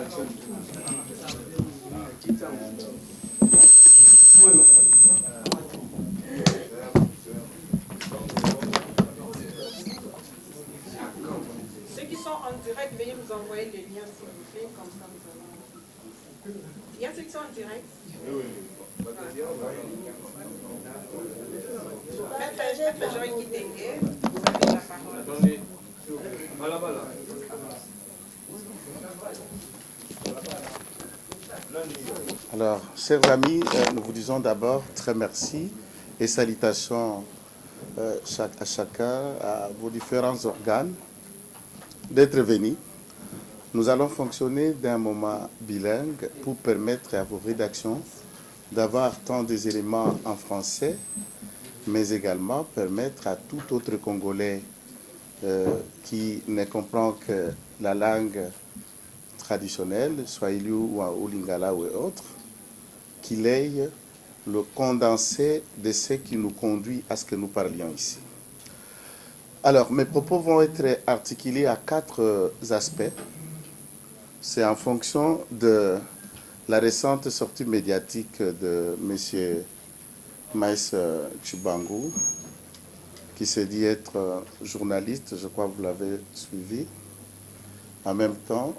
Ceux qui sont en direct, veuillez nous envoyer les liens, s'il vous plaît, comme ça nous allons. Il y a ceux qui sont en direct. Oui. Maître Joël Kitenge, vous avez la parole. Attendez. Alors, chers amis, nous vous disons d'abord très merci et salutations à chacun, à vos différents organes d'être venus. Nous allons fonctionner d'un moment bilingue pour permettre à vos rédactions d'avoir tant des éléments en français, mais également permettre à tout autre Congolais qui ne comprend que la langue traditionnelle, Swahili ou Lingala ou autre, qu'il ait le condensé de ce qui nous conduit à ce que nous parlions ici. Alors, mes propos vont être articulés à 4 aspects. C'est en fonction de la récente sortie médiatique de M. Maïs Tshibangu, qui s'est dit être journaliste, je crois que vous l'avez suivi. En même temps,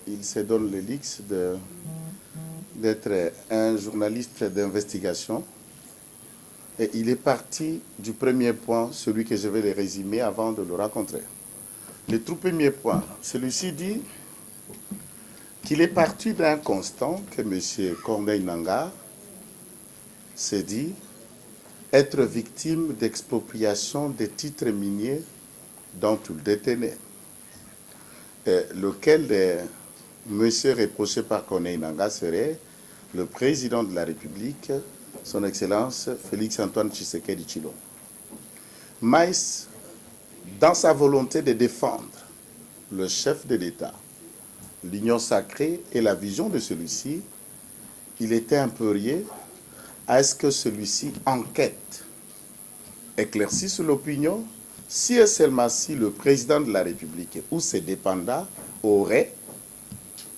il se donne le luxe d'être un journaliste d'investigation. Et il est parti du premier point, celui que je vais le résumer avant de le rencontrer. Le tout premier point, celui-ci dit qu'il est parti d'un constat que M. Corneille Nangaa s'est dit être victime d'expropriation des titres miniers dont il détenait, lequel monsieur reproché par Corneille Nangaa serait le président de la République, son Excellence Félix-Antoine Tshisekedi Tshilombo. Maïs, dans sa volonté de défendre le chef de l'État, l'union sacrée et la vision de celui-ci, il était impérieux à ce que celui-ci enquête, éclaircisse l'opinion, si et seulement si le président de la République ou ses dépendants auraient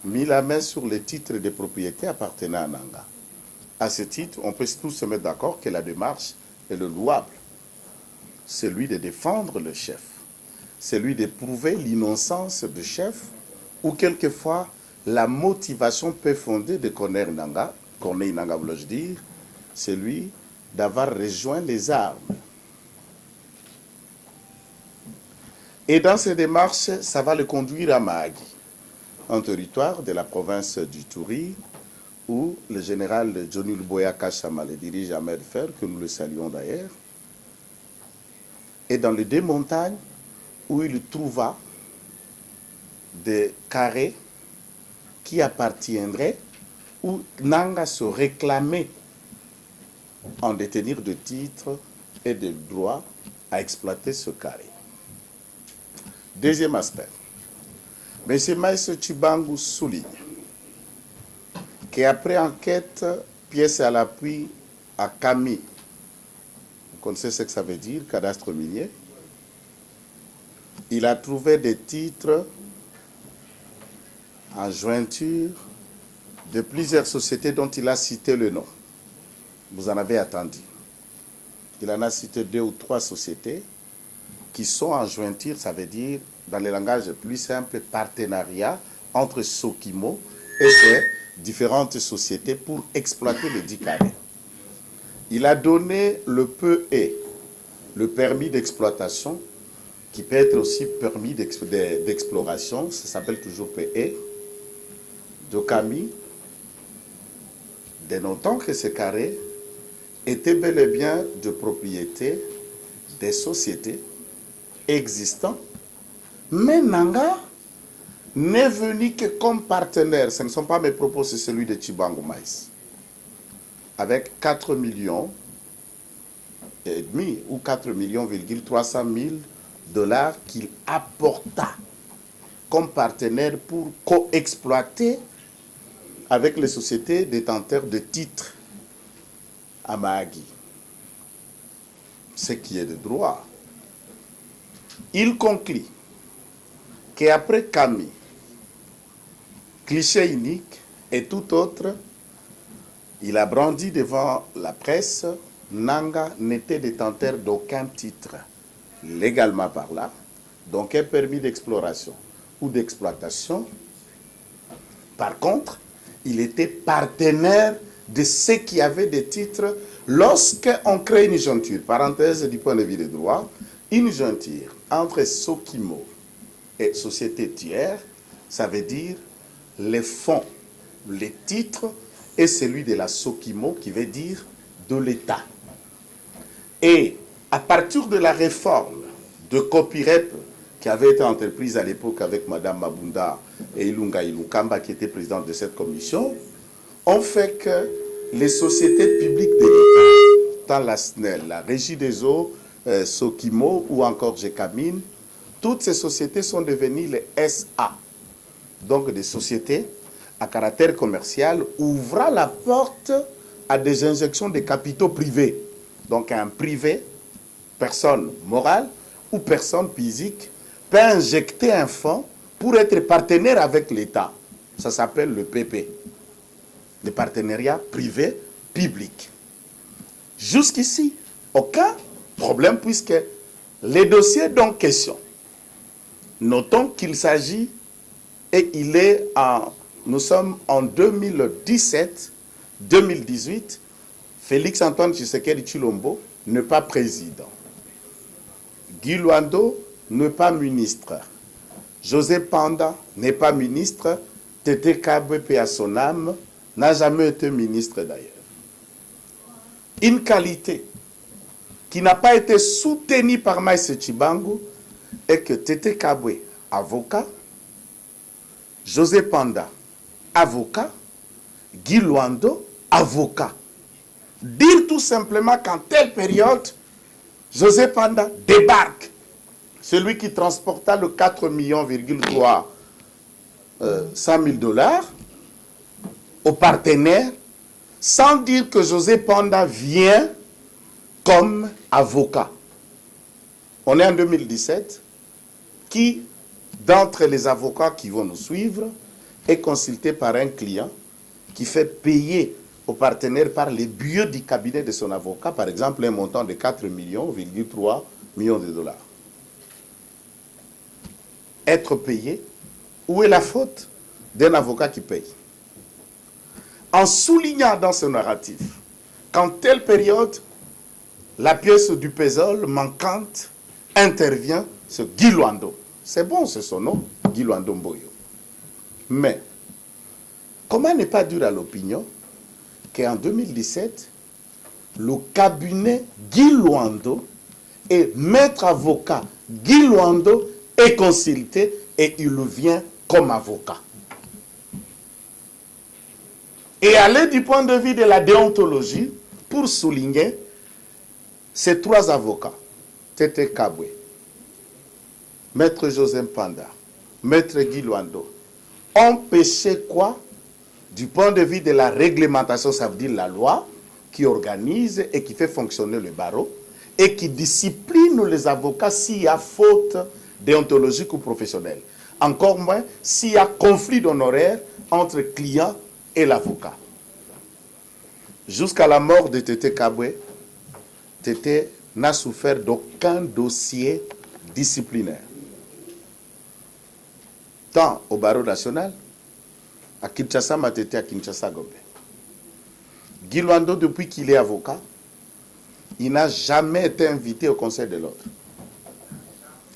mis la main sur les titres de propriété appartenant à Nangaa. À ce titre, on peut tous se mettre d'accord que la démarche est le louable. Celui de défendre le chef, celui de prouver l'innocence du chef, ou quelquefois la motivation peut fonder de Corneille Nangaa, voulais-je dire, celui d'avoir rejoint les armes. Et dans ces démarches, ça va le conduire à Mahagi, un territoire de la province du Touri, où le général Johnny Luboya Kachama le dirige à main de fer, que nous le saluons d'ailleurs, et dans les 2 montagnes où il trouva des carrés qui appartiendraient, où Nangaa se réclamait en détenir de titres et de droits à exploiter ce carré. Deuxième aspect, M. Maïs Tshibangu souligne qu'après enquête, pièce à l'appui à CAMI, vous connaissez ce que ça veut dire, cadastre minier, il a trouvé des titres en jointure de plusieurs sociétés dont il a cité le nom. Vous en avez attendu. Il en a cité 2 ou 3 sociétés qui sont en jointure, ça veut dire, dans le langage plus simple, partenariat entre Sokimo et ses différentes sociétés pour exploiter les 10 carrés. Il a donné le PE, le permis d'exploitation, qui peut être aussi permis d'exploration, ça s'appelle toujours PE, de CAMI, dénotant que ces carrés étaient bel et bien de propriété des sociétés existantes, mais Nangaa n'est venu que comme partenaire. Ce ne sont pas mes propos, c'est celui de Tshibangu Maïs. Avec 4 millions et demi ou 4 millions, 300 000 $ qu'il apporta comme partenaire pour co-exploiter avec les sociétés détenteurs de titres à Mahagi. Ce qui est de droit. Il conclut qu'après CAMI, cliché unique et tout autre, il a brandi devant la presse, Nanga n'était détenteur d'aucun titre, légalement parlant, donc un permis d'exploration ou d'exploitation. Par contre, il était partenaire de ceux qui avaient des titres lorsqu'on crée une jointure, parenthèse du point de vue des droits, une jointure entre Sokimo et société tiers, ça veut dire les fonds, les titres et celui de la Sokimo qui veut dire de l'État. Et à partir de la réforme de Copyrep qui avait été entreprise à l'époque avec Mme Mabunda et Ilunga Ilukamba qui était présidente de cette commission, on fait que les sociétés publiques de l'État, tant la SNEL, la Régie des eaux, Sokimo ou encore GECAMIN, toutes ces sociétés sont devenues les SA, donc des sociétés à caractère commercial ouvrant la porte à des injections de capitaux privés. Donc un privé, personne morale ou personne physique, peut injecter un fonds pour être partenaire avec l'État. Ça s'appelle le PP, le partenariat privé-public. Jusqu'ici, aucun problème puisque les dossiers dont question, notons qu'il s'agit, et il est en, nous sommes en 2017-2018, Félix-Antoine Tshisekedi Tshilombo n'est pas président. Guy Luando n'est pas ministre. José Panda n'est pas ministre. Tété Kabwe, paix à son âme, n'a jamais été ministre d'ailleurs. Une qualité qui n'a pas été soutenue par Maïse Tchibangu est que Tété Kabwe, avocat, José Panda, avocat, Guy Luando, avocat. Dire tout simplement qu'en telle période, José Panda débarque. Celui qui transporta le 4,3 millions 100 000 $ aux partenaires, sans dire que José Panda vient comme avocat. On est en 2017. Qui d'entre les avocats qui vont nous suivre est consulté par un client qui fait payer aux partenaires par les billets du cabinet de son avocat, par exemple un montant de 4,3 millions de $. Être payé, où est la faute d'un avocat qui paye? En soulignant dans ce narratif qu'en telle période, la pièce du Pésol manquante intervient sur Guy Luando. C'est bon, c'est son nom, Guy Luando Mboyo. Mais, comment ne pas dire à l'opinion qu'en 2017, le cabinet Guy Luando et maître avocat Guy Luando est consulté et il vient comme avocat. Et aller du point de vue de la déontologie pour souligner ces trois avocats, Tété Kabwe, Maître José Panda, Maître Guy Luando, ont péché quoi? Du point de vue de la réglementation, ça veut dire la loi qui organise et qui fait fonctionner le barreau et qui discipline les avocats s'il y a faute déontologique ou professionnelle. Encore moins s'il y a conflit d'honoraires entre client et l'avocat. Jusqu'à la mort de Tété Kabwe, Tété n'a souffert d'aucun dossier disciplinaire. Tant au barreau national, à Kinshasa, Matete, à Kinshasa, Gombe. Guy Luando, depuis qu'il est avocat, il n'a jamais été invité au Conseil de l'ordre.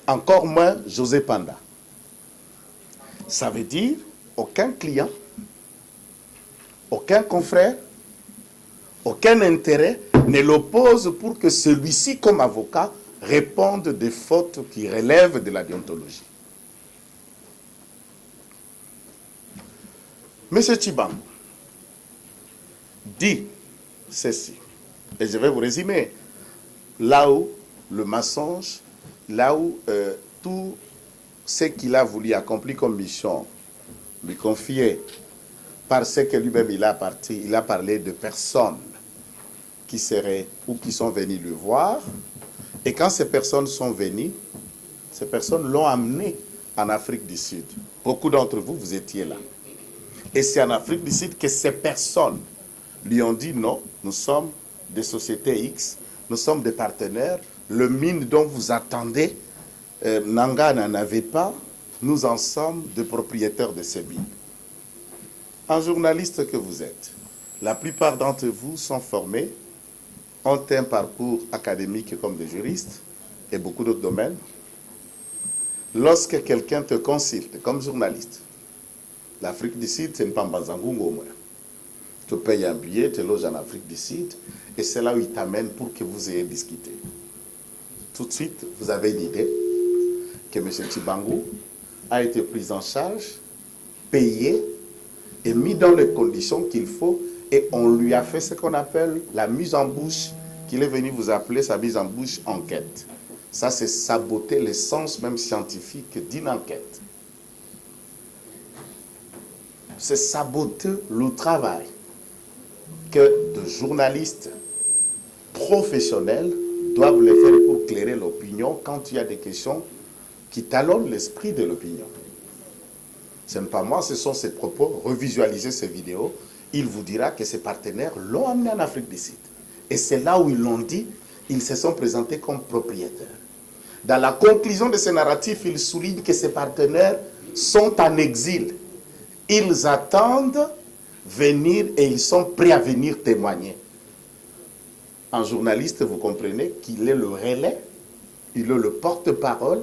Encore moins José Panda. Ça veut dire aucun client, aucun confrère, aucun intérêt ne l'oppose pour que celui-ci, comme avocat, réponde des fautes qui relèvent de la déontologie. Monsieur Tshibang dit ceci, et je vais vous résumer, là où le mensonge, là où tout ce qu'il a voulu accomplir comme mission, lui confier, parce que lui-même il a parlé de personnes qui seraient ou qui sont venues le voir, et quand ces personnes sont venues, ces personnes l'ont amené en Afrique du Sud. Beaucoup d'entre vous, vous étiez là. Et c'est en Afrique du Sud que ces personnes lui ont dit non, nous sommes des sociétés X, nous sommes des partenaires, le mine dont vous attendez, Nanga n'en avait pas, nous en sommes des propriétaires de ces mines. En journaliste que vous êtes, la plupart d'entre vous sont formés, ont un parcours académique comme des juristes et beaucoup d'autres domaines. Lorsque quelqu'un te consulte comme journaliste, l'Afrique du Sud, c'est une pambazangungo au moins. Tu payes un billet, tu loges en Afrique du Sud, et c'est là où il t'amène pour que vous ayez discuté. Tout de suite, vous avez une idée que M. Tshibangou a été pris en charge, payé et mis dans les conditions qu'il faut, et on lui a fait ce qu'on appelle la mise en bouche, qu'il est venu vous appeler sa mise en bouche enquête. Ça, c'est saboter l'essence même scientifique d'une enquête. C'est saboter le travail que de journalistes professionnels doivent le faire pour éclairer l'opinion quand il y a des questions qui talonnent l'esprit de l'opinion. Ce n'est pas moi, ce sont ses propos. Revisualisez ces vidéos, il vous dira que ses partenaires l'ont amené en Afrique du Sud. Et c'est là où ils l'ont dit, ils se sont présentés comme propriétaires. Dans la conclusion de ce narratif, il souligne que ses partenaires sont en exil. Ils attendent venir et ils sont prêts à venir témoigner. En journaliste, vous comprenez qu'il est le relais, il est le porte-parole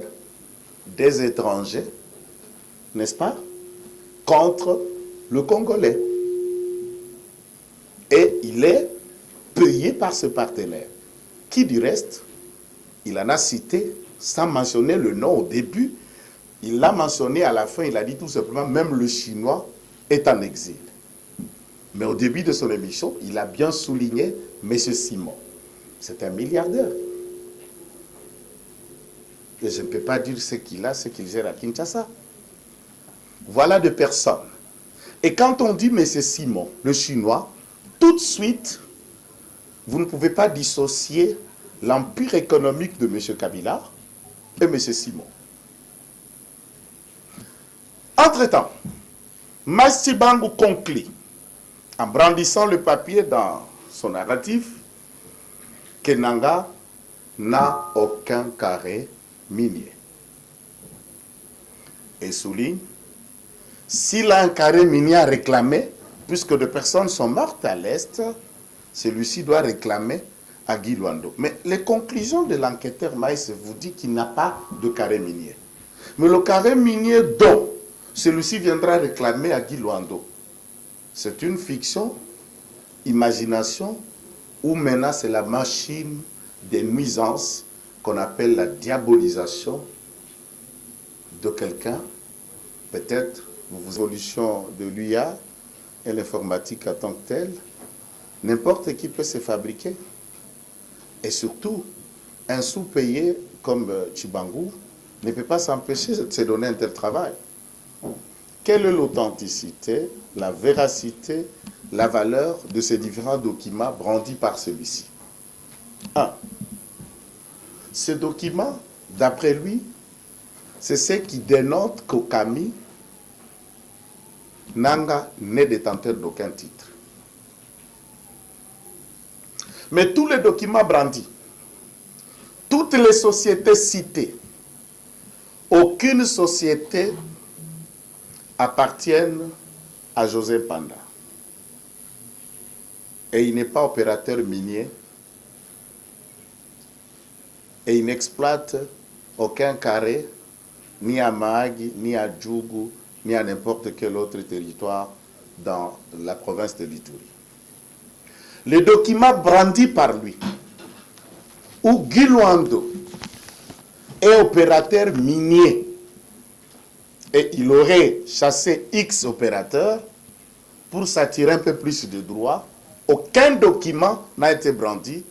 des étrangers, n'est-ce pas, contre le Congolais. Et il est payé par ce partenaire, qui du reste, il en a cité sans mentionner le nom au début, il l'a mentionné à la fin, il a dit tout simplement, même le Chinois est en exil. Mais au début de son émission, il a bien souligné M. Simon. C'est un milliardaire. Et je ne peux pas dire ce qu'il a, ce qu'il gère à Kinshasa. Voilà des personnes. Et quand on dit M. Simon, le Chinois, tout de suite, vous ne pouvez pas dissocier l'empire économique de M. Kabila et M. Simon. Entre-temps, Tshibangou conclut, en brandissant le papier dans son narratif, que Nanga n'a aucun carré minier. Et souligne, s'il a un carré minier à réclamer, puisque des personnes sont mortes à l'Est, celui-ci doit réclamer à Guy Luando. Mais les conclusions de l'enquêteur Maïs vous dit qu'il n'a pas de carré minier. Mais le carré minier dont celui-ci viendra réclamer à Guy Luando, c'est une fiction, imagination, ou maintenant c'est la machine des nuisances qu'on appelle la diabolisation de quelqu'un, peut-être l'évolution de l'IA et l'informatique en tant que telle, n'importe qui peut se fabriquer. Et surtout, un sous-payé comme Tshibangou ne peut pas s'empêcher de se donner un tel travail. Quelle est l'authenticité, la véracité, la valeur de ces différents documents brandis par celui-ci? 1. Ces documents, d'après lui, c'est ce qui dénote qu'Okami Nanga n'est détenteur d'aucun titre. Mais tous les documents brandis, toutes les sociétés citées, aucune société appartiennent à José Panda. Et il n'est pas opérateur minier. Et il n'exploite aucun carré, ni à Mahagi, ni à Djougou, ni à n'importe quel autre territoire dans la province de l'Ituri. Les documents brandis par lui, où Guy Luando est opérateur minier, et il aurait chassé X opérateurs pour s'attirer un peu plus de droits, aucun document n'a été brandi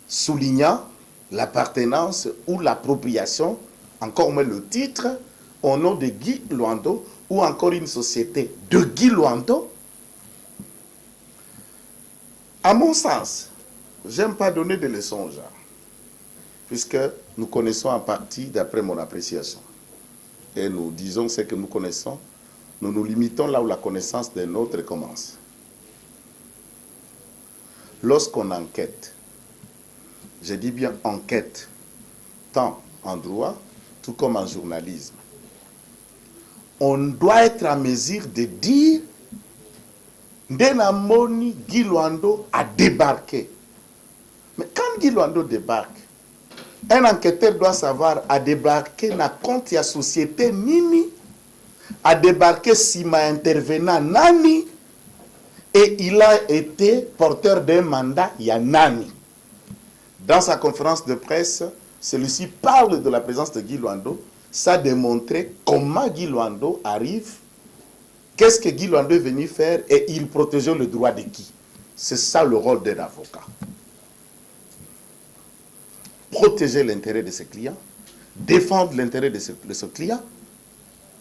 soulignant l'appartenance ou l'appropriation, encore moins le titre, au nom de Guy Luando, ou encore une société de Guy Luando. À mon sens, je n'aime pas donner de leçons aux gens, puisque nous connaissons en partie d'après mon appréciation. Et nous disons ce que nous connaissons nous nous limitons là où la connaissance des nôtres commence. Lorsqu'on enquête, je dis bien enquête, tant en droit, tout comme en journalisme, on doit être en mesure de dire Ndenamoni Guy Luando a débarqué. Mais quand Guy Luando débarque, un enquêteur doit savoir a débarqué na compte ya société nini, a débarqué Sima intervenant nani, et il a été porteur d'un mandat Yanani. Dans sa conférence de presse, celui-ci parle de la présence de Guy Luando. Ça a démontré comment Guy Luando arrive, qu'est-ce que Guy Luando est venu faire, et il protégeait le droit de qui. C'est ça le rôle d'un avocat. Protéger l'intérêt de ses clients, défendre l'intérêt de ses clients,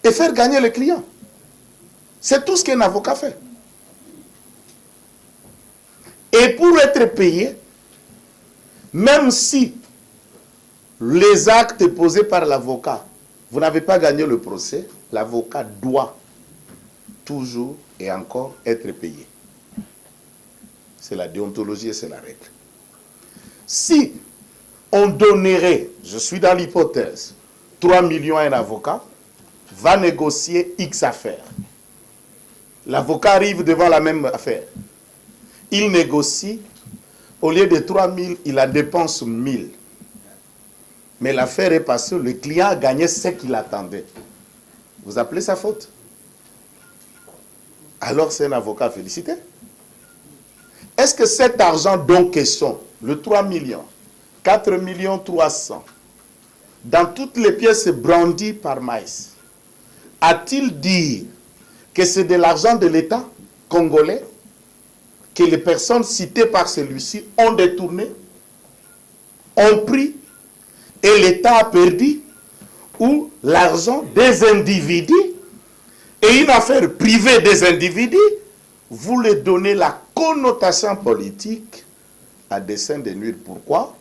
et faire gagner le client. C'est tout ce qu'un avocat fait. Et pour être payé, même si les actes posés par l'avocat, vous n'avez pas gagné le procès, l'avocat doit toujours et encore être payé. C'est la déontologie et c'est la règle. Si on donnerait, je suis dans l'hypothèse, 3 millions à un avocat, va négocier X affaires. L'avocat arrive devant la même affaire. Il négocie, au lieu de 3 000, il en dépense 1 000. Mais l'affaire est passée, le client a gagné ce qu'il attendait. Vous appelez ça faute? Alors c'est un avocat félicité. Est-ce que cet argent dont question, le 3 millions, 4 millions 300, dans toutes les pièces brandies par Maïs, a-t-il dit que c'est de l'argent de l'État congolais que les personnes citées par celui-ci ont détourné, ont pris, et l'État a perdu, ou l'argent des individus, et une affaire privée des individus, vous lui donnez la connotation politique à dessein de nuire. Pourquoi?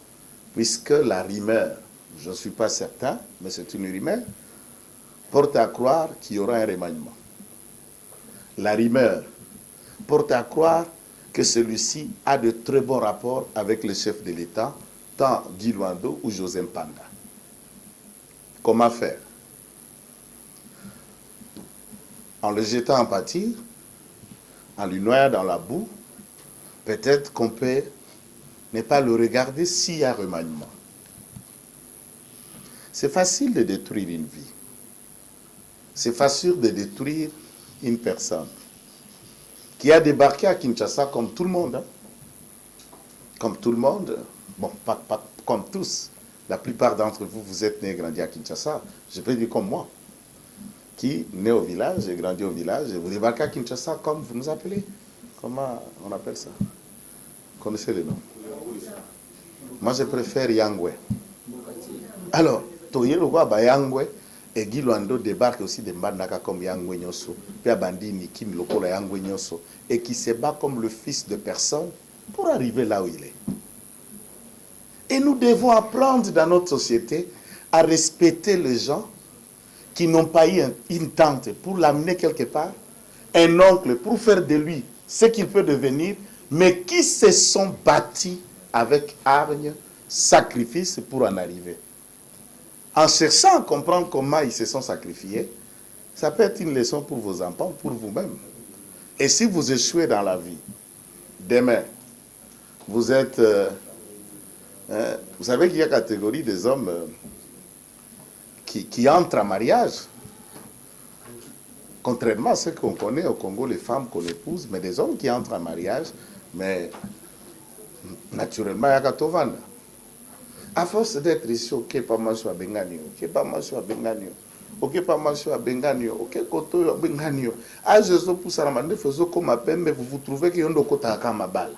Puisque la rumeur, je ne suis pas certain, mais c'est une rumeur, porte à croire qu'il y aura un remaniement. La rumeur porte à croire que celui-ci a de très bons rapports avec le chef de l'État, tant Guy Luando ou José Mpanda. Comment faire? En le jetant en pâture, en lui noyant dans la boue, peut-être qu'on peut ne pas le regarder s'il y a remaniement. C'est facile de détruire une vie. C'est facile de détruire une personne qui a débarqué à Kinshasa comme tout le monde. Hein? Comme tout le monde. Bon, pas comme tous. La plupart d'entre vous, vous êtes nés et grandis à Kinshasa. Je peux dire comme moi. Qui, né au village, et grandi au village, et vous débarquez à Kinshasa comme vous nous appelez. Comment on appelle ça? Vous connaissez les noms? Moi, je préfère Yangwe. Alors, Toye le roi Yangwe, et Guy Luando débarque aussi de Mbandaka comme Yangwe Nyoso, puis à Bandini, Kim Lokola Yangwe Nyoso, et qui se bat comme le fils de personne pour arriver là où il est. Et nous devons apprendre dans notre société à respecter les gens qui n'ont pas eu une tante pour l'amener quelque part, un oncle pour faire de lui ce qu'il peut devenir, mais qui se sont bâtis avec hargne, sacrifice pour en arriver. En cherchant à comprendre comment ils se sont sacrifiés, ça peut être une leçon pour vos enfants, pour vous-même. Et si vous échouez dans la vie, demain, vous êtes... vous savez qu'il y a une catégorie des hommes qui entrent en mariage. Contrairement à ce qu'on connaît au Congo, les femmes qu'on épouse, mais des hommes qui entrent en mariage, mais naturellement, il y a Katovanda. À force d'être ici, ok, pas mal sur Benganio, ok, pas mal sur Benganio, ok, pas mal sur Benganio, ok, Koto Benganio. Ah, je suis pour ça, je fais comme ma peine, mais vous vous trouvez qu'il y a un Dokota Kamabal.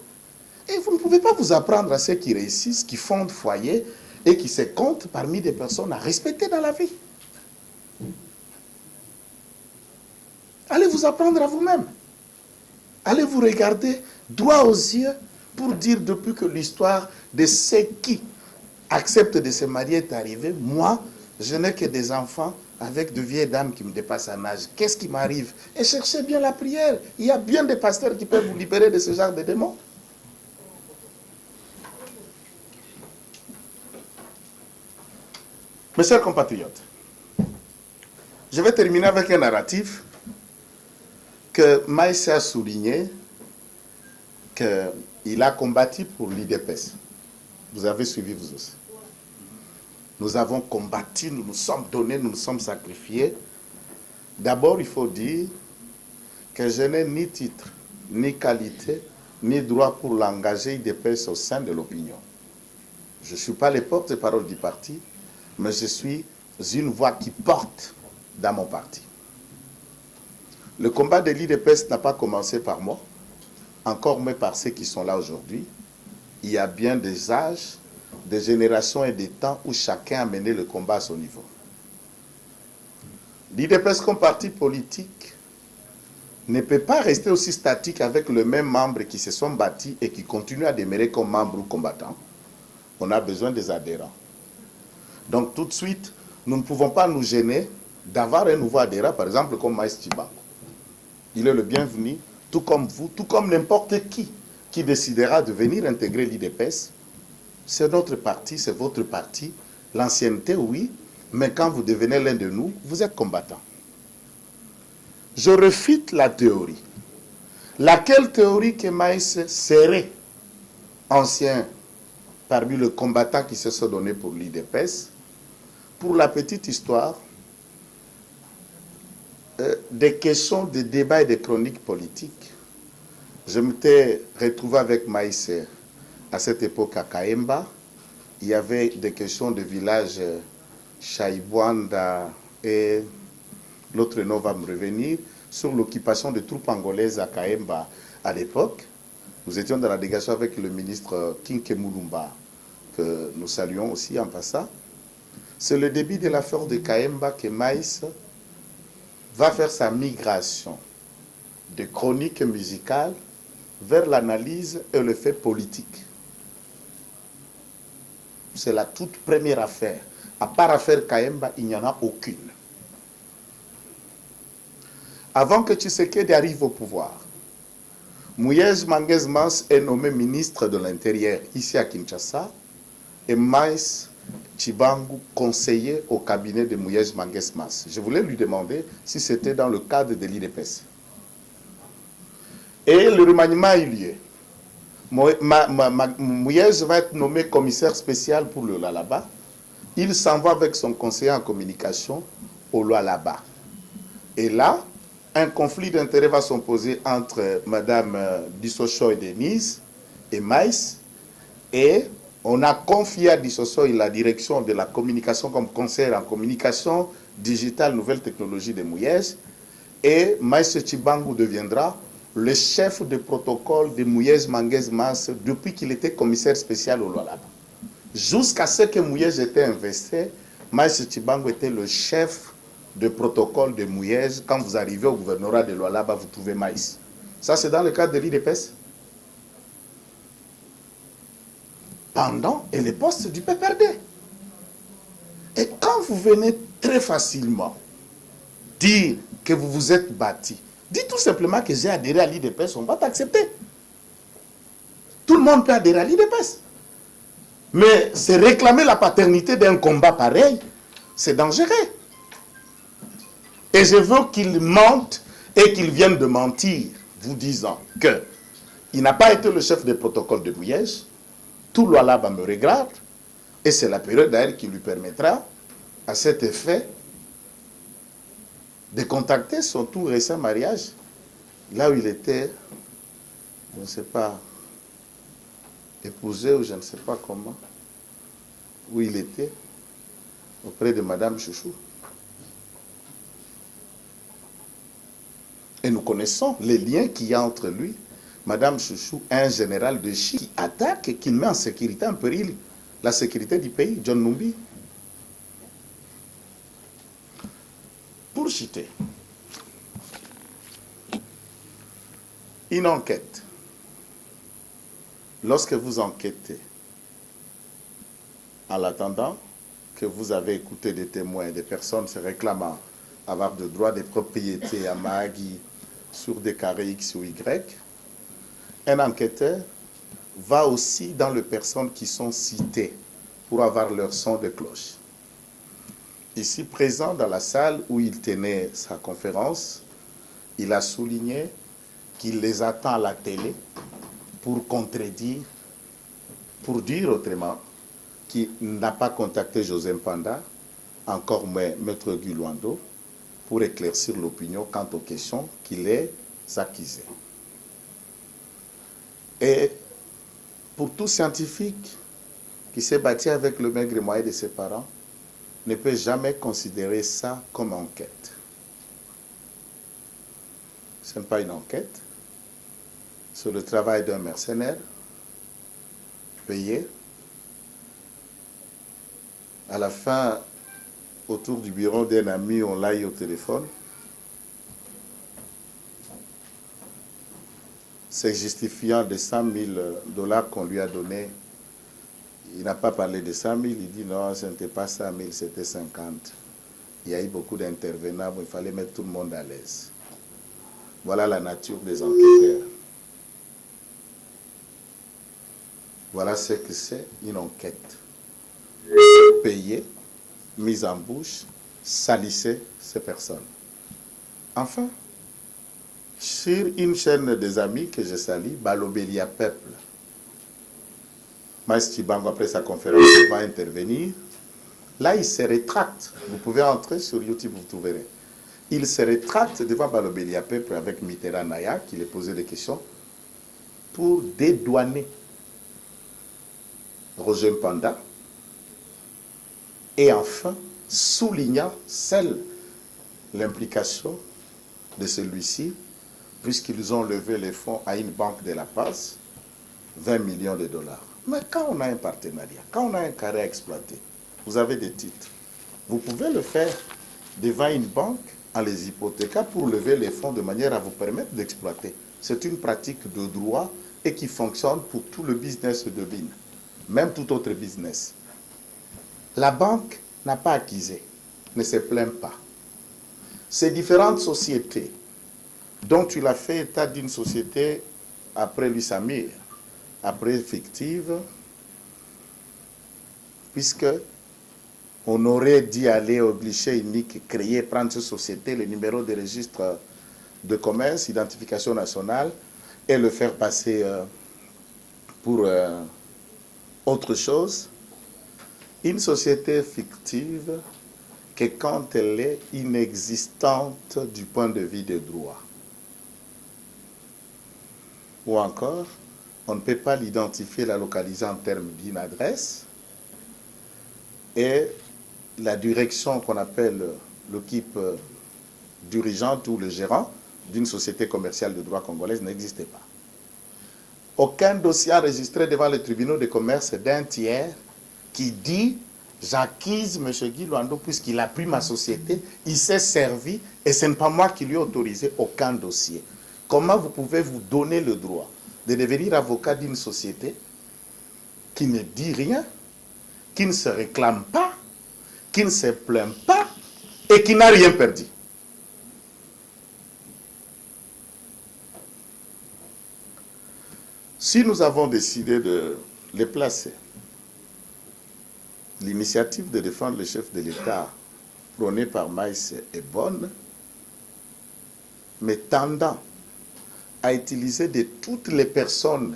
Et vous ne pouvez pas vous apprendre à ceux qui réussissent, qui fondent foyer et qui se comptent parmi des personnes à respecter dans la vie. Allez vous apprendre à vous-même. Allez vous regarder droit aux yeux pour dire depuis que l'histoire de ceux qui acceptent de se marier est arrivée, moi, je n'ai que des enfants avec de vieilles dames qui me dépassent en âge. Qu'est-ce qui m'arrive? Et cherchez bien la prière. Il y a bien des pasteurs qui peuvent vous libérer de ce genre de démons. Mes chers compatriotes, je vais terminer avec un narratif que Maïs a souligné, qu'il a combattu pour l'IDPS. Vous avez suivi vous aussi. Nous avons combattu, nous nous sommes donnés, nous nous sommes sacrifiés. D'abord, il faut dire que je n'ai ni titre, ni qualité, ni droit pour l'engager IDPS au sein de l'opinion. Je ne suis pas les porte-parole du parti, mais je suis une voix qui porte dans mon parti. Le combat de l'IDPS n'a pas commencé par moi, encore moins par ceux qui sont là aujourd'hui. Il y a bien des âges, des générations et des temps où chacun a mené le combat à son niveau. L'IDPS comme parti politique ne peut pas rester aussi statique avec les mêmes membres qui se sont bâtis et qui continuent à demeurer comme membres ou combattants. On a besoin des adhérents. Donc tout de suite, nous ne pouvons pas nous gêner d'avoir un nouveau adhérent, par exemple comme Maïs Chibangu. Il est le bienvenu, tout comme vous, tout comme n'importe qui décidera de venir intégrer l'IDPS. C'est notre parti, c'est votre parti. L'ancienneté, oui, mais quand vous devenez l'un de nous, vous êtes combattant. Je refute la théorie. Laquelle théorie que Maïs serait ancien parmi les combattants qui se sont donnés pour l'IDPS? Pour la petite histoire, des questions de débat et de chroniques politiques. Je m'étais retrouvé avec Maïs à cette époque à Kaemba. Il y avait des questions de village Chaibwanda et l'autre nom va me revenir, sur l'occupation des troupes angolaises à Kaemba à l'époque. Nous étions dans la délégation avec le ministre Kinke Mulumba, que nous saluons aussi en passant. C'est le début de l'affaire de Kaemba que Maïs va faire sa migration de chronique musicale vers l'analyse et le fait politique. C'est la toute première affaire. À part l'affaire Kaemba, il n'y en a aucune. Avant que Tshisekedi arrive au pouvoir, Mouyej Manguez Mas est nommé ministre de l'Intérieur ici à Kinshasa et Maïs Chibangu conseiller au cabinet de Mouyej Manguez Mas. Je voulais lui demander si c'était dans le cadre de l'IDPS. Et le remaniement a eu lieu. Mouyej va être nommé commissaire spécial pour le Lualaba. Il s'en va avec son conseiller en communication au Lualaba. Et là, un conflit d'intérêts va s'opposer entre Mme Dissocho et Denise et Maïs. Et on a confié à Dissocho la direction de la communication comme conseiller en communication digitale, nouvelle technologie de Mouyej. Et Maïs Chibangu deviendra le chef de protocole de Mouyej Manguez Mas depuis qu'il était commissaire spécial au Lualaba. Jusqu'à ce que Mouyej était investi, Maïs Chibangu était le chef de protocole de Mouyej. Quand vous arrivez au gouvernorat de Lualaba, vous trouvez Maïs. Ça, c'est dans le cadre de l'IDPS. Pendant et les postes du PPRD. Et quand vous venez très facilement dire que vous vous êtes bâti, dites tout simplement que j'ai adhéré à l'IDPS, on va t'accepter. Tout le monde peut adhérer à l'IDPS. Mais c'est réclamer la paternité d'un combat pareil, c'est dangereux. Et je veux qu'il mente et qu'il vienne de mentir, vous disant qu'il n'a pas été le chef de protocole de Mouyej. Tout Lualaba me regarde. Et c'est la période d'ailleurs qui lui permettra, à cet effet, de contacter son tout récent mariage, là où il était, je ne sais pas, épousé ou je ne sais pas comment, où il était, auprès de Madame Chouchou. Et nous connaissons les liens qu'il y a entre lui, Madame Chouchou, un général de Chine qui attaque et qui met en sécurité, en péril, la sécurité du pays, John Numbi. Pour citer, une enquête. Lorsque vous enquêtez, en l'attendant, que vous avez écouté des témoins, des personnes se réclamant avoir de droits de propriété à Mahagi sur des carrés X ou Y, un enquêteur va aussi dans les personnes qui sont citées pour avoir leur son de cloche. Ici, présent dans la salle où il tenait sa conférence, il a souligné qu'il les attend à la télé pour contredire, pour dire autrement, qu'il n'a pas contacté José Mpanda, encore moins Maître Guy Luando, pour éclaircir l'opinion quant aux questions qui les accusaient. Et pour tout scientifique qui s'est battu avec le maigre moyen de ses parents, ne peut jamais considérer ça comme enquête. Ce n'est pas une enquête, c'est le travail d'un mercenaire payé. À la fin, autour du bureau d'un ami, on l'a eu au téléphone. C'est justifiant de 100 000 $ qu'on lui a donné. Il n'a pas parlé de 100 000, il dit non, ce n'était pas 100 000, c'était 50. Il y a eu beaucoup d'intervenants, il fallait mettre tout le monde à l'aise. Voilà la nature des enquêteurs. Voilà ce que c'est une enquête. Payée, mise en bouche, salissez ces personnes. Enfin, sur une chaîne des amis que je salue, Balobelia Peuple, Maïs Chibango, après sa conférence, va intervenir. Là, il se rétracte. Vous pouvez entrer sur YouTube, vous trouverez. Il se rétracte devant Balobelia Peuple avec Mitterrand Naya, qui lui posait des questions, pour dédouaner Roger Mpanda, et enfin, soulignant l'implication de celui-ci, puisqu'ils ont levé les fonds à une banque de La Paz, 20 millions de $. Mais quand on a un partenariat, quand on a un carré à exploiter, vous avez des titres. Vous pouvez le faire devant une banque en les hypothéquant pour lever les fonds de manière à vous permettre d'exploiter. C'est une pratique de droit et qui fonctionne pour tout le business de mine, même tout autre business. La banque n'a pas accusé, ne se plaint pas. Ces différentes sociétés dont tu l'as fait état d'une société après l'Issamir, après fictive, puisque on aurait dû aller au guichet unique, créer, prendre cette société, le numéro de registre de commerce, identification nationale, et le faire passer pour autre chose. Une société fictive que quand elle est inexistante du point de vue des droits. Ou encore, on ne peut pas l'identifier, la localiser en termes d'une adresse, et la direction qu'on appelle l'équipe dirigeante ou le gérant d'une société commerciale de droit congolaise n'existait pas. Aucun dossier enregistré devant les tribunaux de commerce d'un tiers qui dit « j'accuse M. Guy Luando puisqu'il a pris ma société, il s'est servi et ce n'est pas moi qui lui ai autorisé aucun dossier ». Comment vous pouvez vous donner le droit de devenir avocat d'une société qui ne dit rien, qui ne se réclame pas, qui ne se plaint pas et qui n'a rien perdu? Si nous avons décidé de les placer, l'initiative de défendre le chef de l'État prônée par Maïs est bonne, mais tendant à utiliser de toutes les personnes,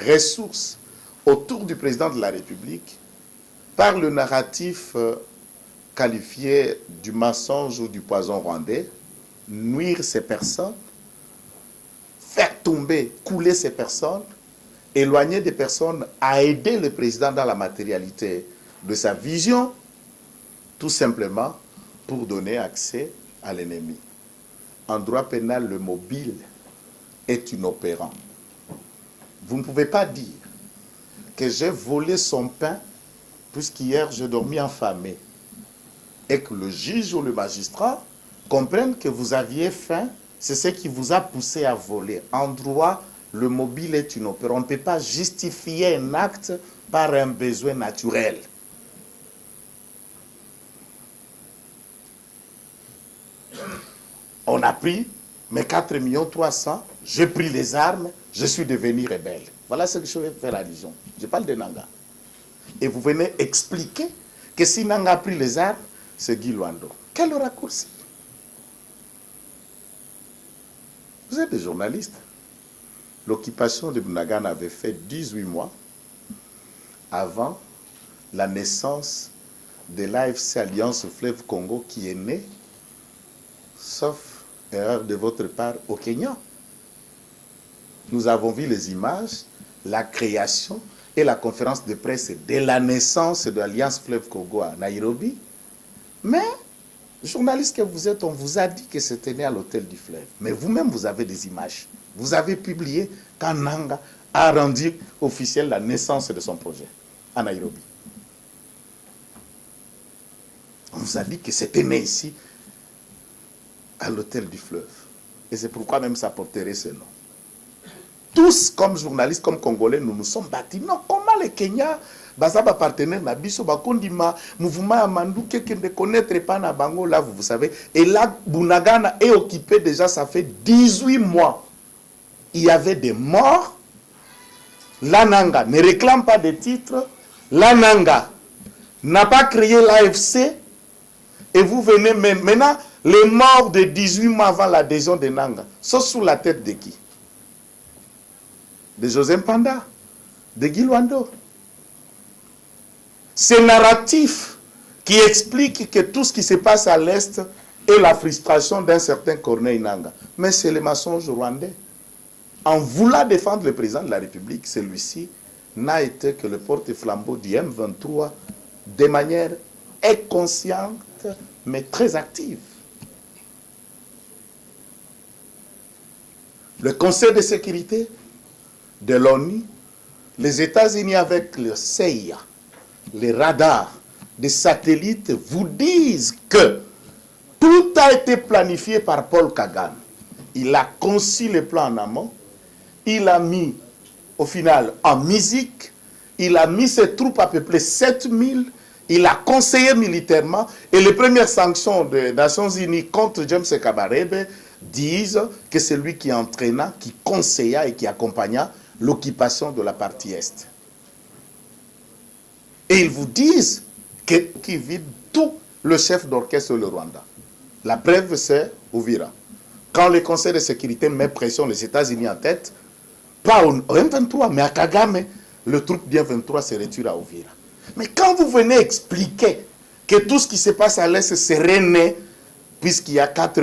ressources autour du président de la République par le narratif qualifié du mensonge ou du poison rwandais, nuire ces personnes, faire tomber, couler ces personnes, éloigner des personnes à aider le président dans la matérialité de sa vision, tout simplement pour donner accès à l'ennemi. En droit pénal, le mobile est inopérant. Vous ne pouvez pas dire que j'ai volé son pain puisqu'hier j'ai dormi affamé et que le juge ou le magistrat comprennent que vous aviez faim, c'est ce qui vous a poussé à voler. En droit, le mobile est inopérant. On ne peut pas justifier un acte par un besoin naturel. on a pris mes 4 300 000, j'ai pris les armes, je suis devenu rebelle. Voilà ce que je vais faire allusion. Je parle de Nanga. Et vous venez expliquer que si Nanga a pris les armes, c'est Guy Luando. Quel raccourci! Vous êtes des journalistes. L'occupation de Bunagana avait fait 18 mois avant la naissance de l'AFC Alliance Fleuve Congo qui est née, sauf erreur de votre part, au Kenya. Nous avons vu les images, la création et la conférence de presse de la naissance de l'Alliance Fleuve Congo à Nairobi. Mais, journaliste que vous êtes, on vous a dit que c'était né à l'hôtel du Fleuve. Mais vous-même, vous avez des images. Vous avez publié quand Nanga a rendu officielle la naissance de son projet à Nairobi. On vous a dit que c'était né ici, à l'hôtel du Fleuve. Et c'est pourquoi même ça porterait ce nom. Tous, comme journalistes, comme Congolais, nous nous sommes battus. Non, comment les Kenyans, Bazaba partenaire, Nabiso, Bakondima, mouvement Amandou, quelqu'un ne connaître pas Nabango, là, vous savez. Et là, Bunagana est occupé déjà, ça fait 18 mois. Il y avait des morts. L'Ananga ne réclame pas de titres. L'Ananga n'a pas créé l'AFC. Et vous venez maintenant, les morts de 18 mois avant l'adhésion de Nanga sont sous la tête de qui? De José Mpanda, de Guy Luando. Ce narratif qui explique que tout ce qui se passe à l'Est est la frustration d'un certain Corneille Nanga. Mais c'est le mensonge rwandais. En voulant défendre le président de la République, celui-ci n'a été que le porte-flambeau du M23 de manière inconsciente, mais très active. Le Conseil de sécurité de l'ONU, les États-Unis avec le CIA, les radars, des satellites vous disent que tout a été planifié par Paul Kagame. Il a conçu le plan en amont, il a mis au final en musique, il a mis ses troupes à peu près 7000, il a conseillé militairement et les premières sanctions des Nations Unies contre James Kabarebe disent que c'est lui qui entraîna, qui conseilla et qui accompagna l'occupation de la partie Est. Et ils vous disent qu'ils vident tout le chef d'orchestre le Rwanda. La preuve, c'est Uvira. Quand le Conseil de sécurité met pression, les États-Unis en tête, pas au M23, mais à Kagame, le truc bien 23 se retire à Uvira. Mais quand vous venez expliquer que tout ce qui se passe à l'Est serait né, puisqu'il y a 4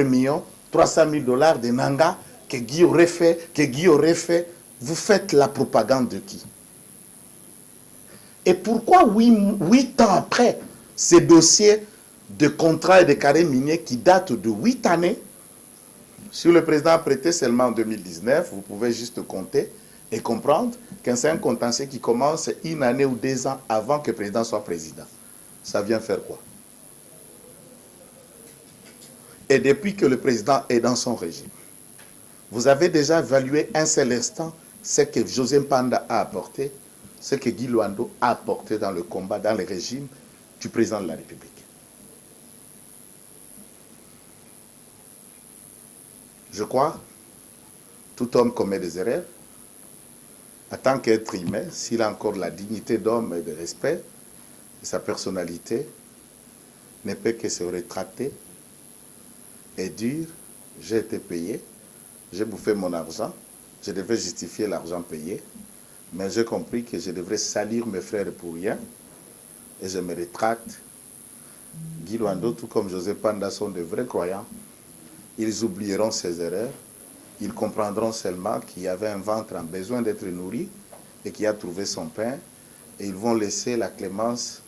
300 000 $ de Nanga que Guy aurait fait, vous faites la propagande de qui? Et pourquoi 8 ans après, ces dossiers de contrats et de carrés miniers qui datent de 8 années, si le président a prêté seulement en 2019, vous pouvez juste compter et comprendre que c'est un contentieux qui commence 1 année ou 2 ans avant que le président soit président. Ça vient faire quoi? Et depuis que le président est dans son régime, vous avez déjà évalué un seul instant ce que José Mpanda a apporté, ce que Guy Luando a apporté dans le combat, dans le régime du président de la République. Je crois, tout homme commet des erreurs. En tant qu'être humain, s'il a encore la dignité d'homme et de respect, sa personnalité ne peut que se rétracter et dire « j'ai été payé, j'ai bouffé mon argent, je devais justifier l'argent payé, mais j'ai compris que je devrais salir mes frères pour rien et je me rétracte. » Guy Luando, tout comme José Mpanda, sont de vrais croyants. Ils oublieront ces erreurs. Ils comprendront seulement qu'il y avait un ventre en besoin d'être nourri et qui a trouvé son pain. Et ils vont laisser la clémence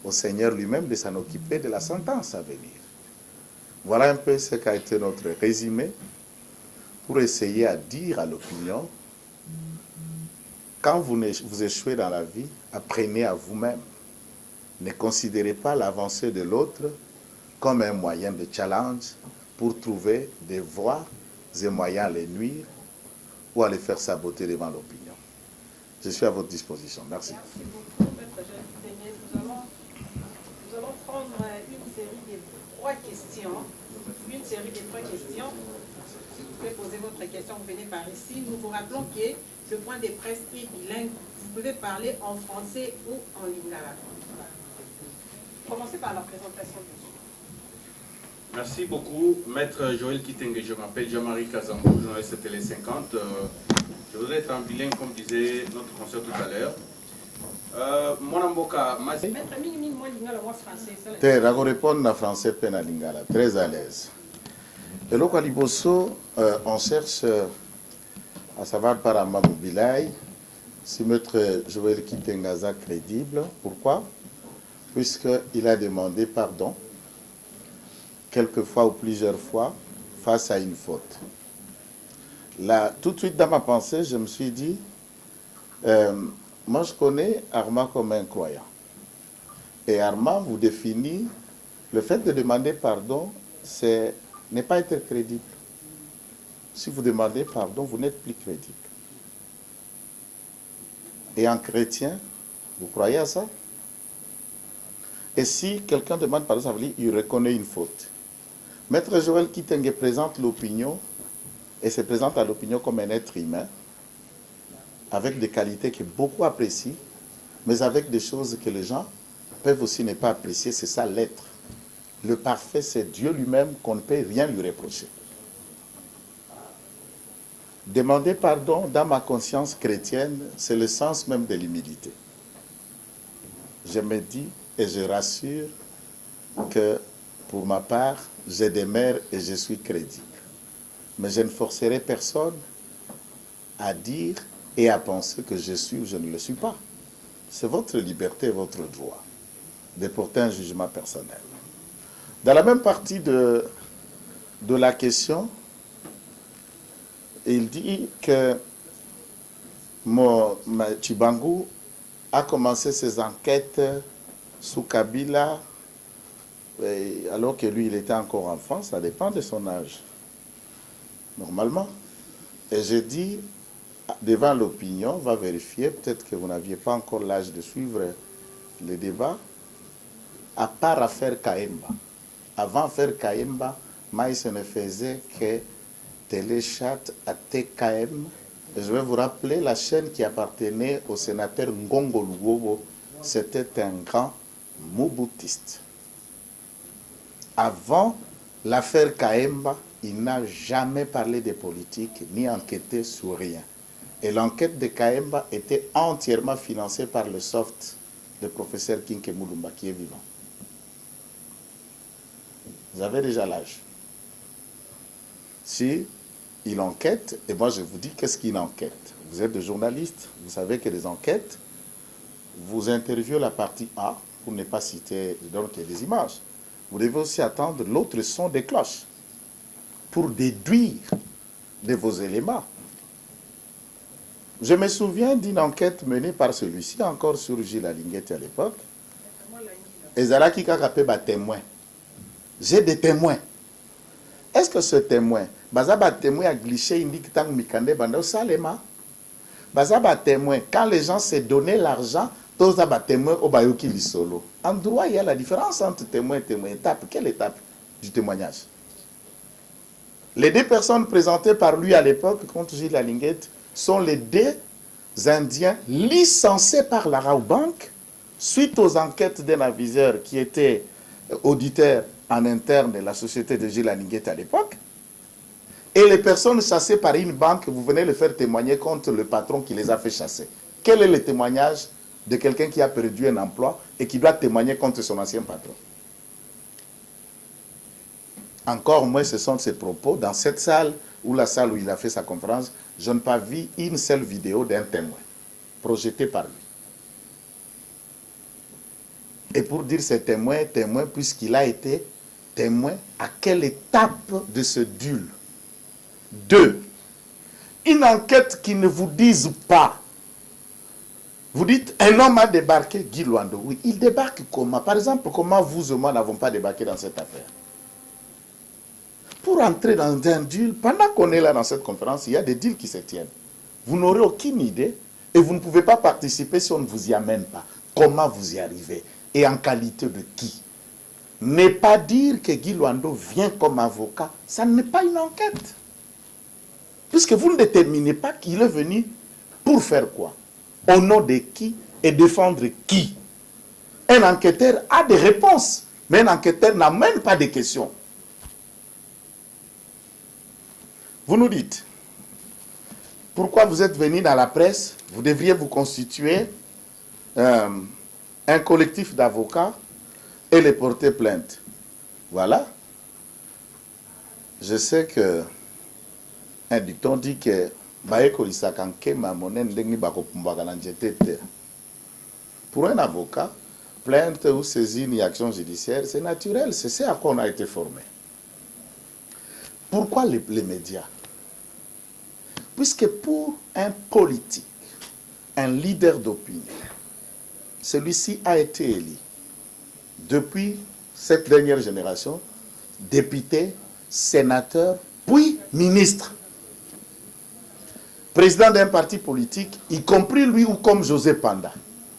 au Seigneur lui-même de s'en occuper de la sentence à venir. Voilà un peu ce qu'a été notre résumé pour essayer à dire à l'opinion, quand vous échouez dans la vie, apprenez à vous-même. Ne considérez pas l'avancée de l'autre comme un moyen de challenge pour trouver des voies et moyens à les nuire ou à les faire saboter devant l'opinion. Je suis à votre disposition. Merci. Merci beaucoup, Maître Jean-Philippe. Nous allons prendre une série de 3 questions, une série de 3 questions. Vous pouvez poser votre question, vous venez par ici. Nous vous rappelons que le point de presse est bilingue. Vous pouvez parler en français ou en lingala. Commencez par la présentation. Merci beaucoup, Maître Joël Kitenge. Je m'appelle Jean-Marie Kazambou, journaliste Télé 50. Je voudrais être en bilingue, comme disait notre conseiller tout à l'heure. Maître Minimi, moi, lingala, moi, français. Je vais répondre en français, peine à lingala, très à l'aise. Et là, on cherche à savoir par Amadou Bilay si Maître Joël Kitengaza crédible. Pourquoi? Puisqu'il a demandé pardon quelques fois ou plusieurs fois face à une faute. Là, tout de suite dans ma pensée, je me suis dit, moi je connais Armand comme un croyant. Et Armand vous définit, le fait de demander pardon, c'est ne pas être crédible. Si vous demandez pardon, vous n'êtes plus crédible. Et en chrétien, vous croyez à ça? Et si quelqu'un demande pardon, ça veut dire qu'il reconnaît une faute. Maître Joël Kitenge présente l'opinion et se présente à l'opinion comme un être humain avec des qualités que beaucoup apprécient, mais avec des choses que les gens peuvent aussi ne pas apprécier. C'est ça l'être. Le parfait, c'est Dieu lui-même qu'on ne peut rien lui reprocher. Demander pardon dans ma conscience chrétienne, c'est le sens même de l'humilité. Je me dis et je rassure que pour ma part, j'ai des mères et je suis crédible. Mais je ne forcerai personne à dire et à penser que je suis ou je ne le suis pas. C'est votre liberté et votre droit de porter un jugement personnel. Dans la même partie de la question, il dit que Tshibangou a commencé ses enquêtes sous Kabila, alors que lui, il était encore enfant. Ça dépend de son âge, normalement. Et je dis, devant l'opinion, on va vérifier, peut-être que vous n'aviez pas encore l'âge de suivre les débats, à part affaire Kaemba. Avant affaire Kaemba, Maïs ne faisait que téléchat à TKM. Et je vais vous rappeler la chaîne qui appartenait au sénateur Ngongo Lugobo. C'était un grand moubutiste. Avant l'affaire Kaemba, il n'a jamais parlé de politique ni enquêté sur rien. Et l'enquête de Kaemba était entièrement financée par le soft du professeur Kinke Moulumba qui est vivant. Vous avez déjà l'âge. Si il enquête, et moi je vous dis qu'est-ce qu'il enquête. Vous êtes des journalistes, vous savez que les enquêtes, vous interviewez la partie A, pour ne pas citer, donc il y a des images. Vous devez aussi attendre l'autre son des cloches pour déduire de vos éléments. Je me souviens d'une enquête menée par celui-ci, encore sur Gilles Alinguette à l'époque. Et Zalaki Kakapé bat témoin. J'ai des témoins. Est-ce que ce témoin, Bazaba témoin a glissé indique tant Mikande Bando Salema? Bazaba témoin, quand les gens se donnaient l'argent, tous les témoins au Bayoki Lissolo. En droit, il y a la différence entre témoin et témoin. Étape, quelle étape du témoignage? Les deux personnes présentées par lui à l'époque contre Gilles Alinguette sont les deux Indiens licenciés par la Raobank suite aux enquêtes d'un aviseur qui était auditeur en interne de la société de Gilles Alinguette à l'époque. Et les personnes chassées par une banque, vous venez les faire témoigner contre le patron qui les a fait chasser. Quel est le témoignage de quelqu'un qui a perdu un emploi et qui doit témoigner contre son ancien patron? Encore moins, ce sont ses propos. Dans cette salle, ou la salle où il a fait sa conférence, je n'ai pas vu une seule vidéo d'un témoin projetée par lui. Et pour dire ce témoin, puisqu'il a été témoin, à quelle étape de ce duel? 2. Une enquête qui ne vous dise pas. Vous dites, un homme a débarqué, Guy Luando. Oui, il débarque comment? Par exemple, comment vous et moi n'avons pas débarqué dans cette affaire? Pour entrer dans un deal, pendant qu'on est là dans cette conférence, il y a des deals qui se tiennent. Vous n'aurez aucune idée et vous ne pouvez pas participer si on ne vous y amène pas. Comment vous y arrivez? Et en qualité de qui? Ne pas dire que Guy Luando vient comme avocat, ça n'est pas une enquête. Puisque vous ne déterminez pas qu'il est venu pour faire quoi? Au nom de qui et défendre qui? Un enquêteur a des réponses, mais un enquêteur n'amène pas de questions. Vous nous dites, pourquoi vous êtes venu dans la presse? Vous devriez vous constituer un collectif d'avocats et les porter plainte. Voilà. Je sais que un dicton dit que pour un avocat, plainte ou saisine et action judiciaire, c'est naturel, c'est ce à quoi on a été formé. Pourquoi les médias? Puisque pour un politique, un leader d'opinion, celui-ci a été élu depuis cette dernière génération, député, sénateur, puis ministre. Président d'un parti politique, y compris lui ou comme José Panda,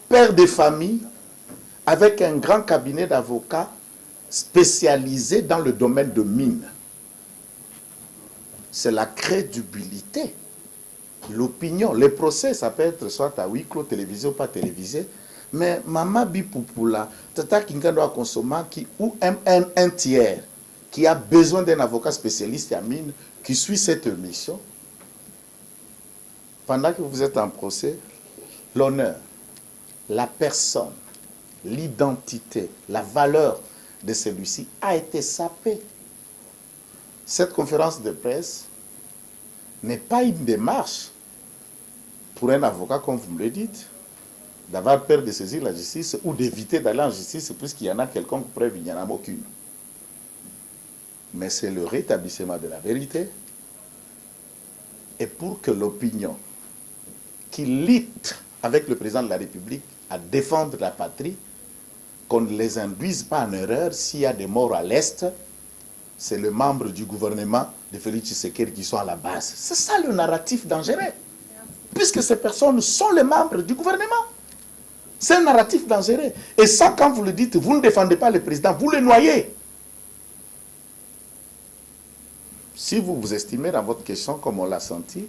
père de famille, avec un grand cabinet d'avocats spécialisé dans le domaine de mines. C'est la crédibilité, l'opinion. Les procès, ça peut être soit à huis clos, télévisé ou pas télévisé, mais Mama Bipoupoula, Tata Kinkando Konsomaki ou un tiers qui a besoin d'un avocat spécialiste en mine qui suit cette mission, pendant que vous êtes en procès, l'honneur, la personne, l'identité, la valeur de celui-ci a été sapée. Cette conférence de presse n'est pas une démarche pour un avocat, comme vous me le dites, d'avoir peur de saisir la justice ou d'éviter d'aller en justice puisqu'il y en a quelconque preuve, il n'y en a aucune. Mais c'est le rétablissement de la vérité et pour que l'opinion qui lutte avec le président de la République à défendre la patrie, qu'on ne les induise pas en erreur. S'il y a des morts à l'Est, c'est les membres du gouvernement de Félix Tshisekedi qui sont à la base. C'est ça le narratif dangereux. Puisque ces personnes sont les membres du gouvernement. C'est un narratif dangereux. Et ça, quand vous le dites, vous ne défendez pas le président, vous le noyez. Si vous vous estimez dans votre question, comme on l'a senti,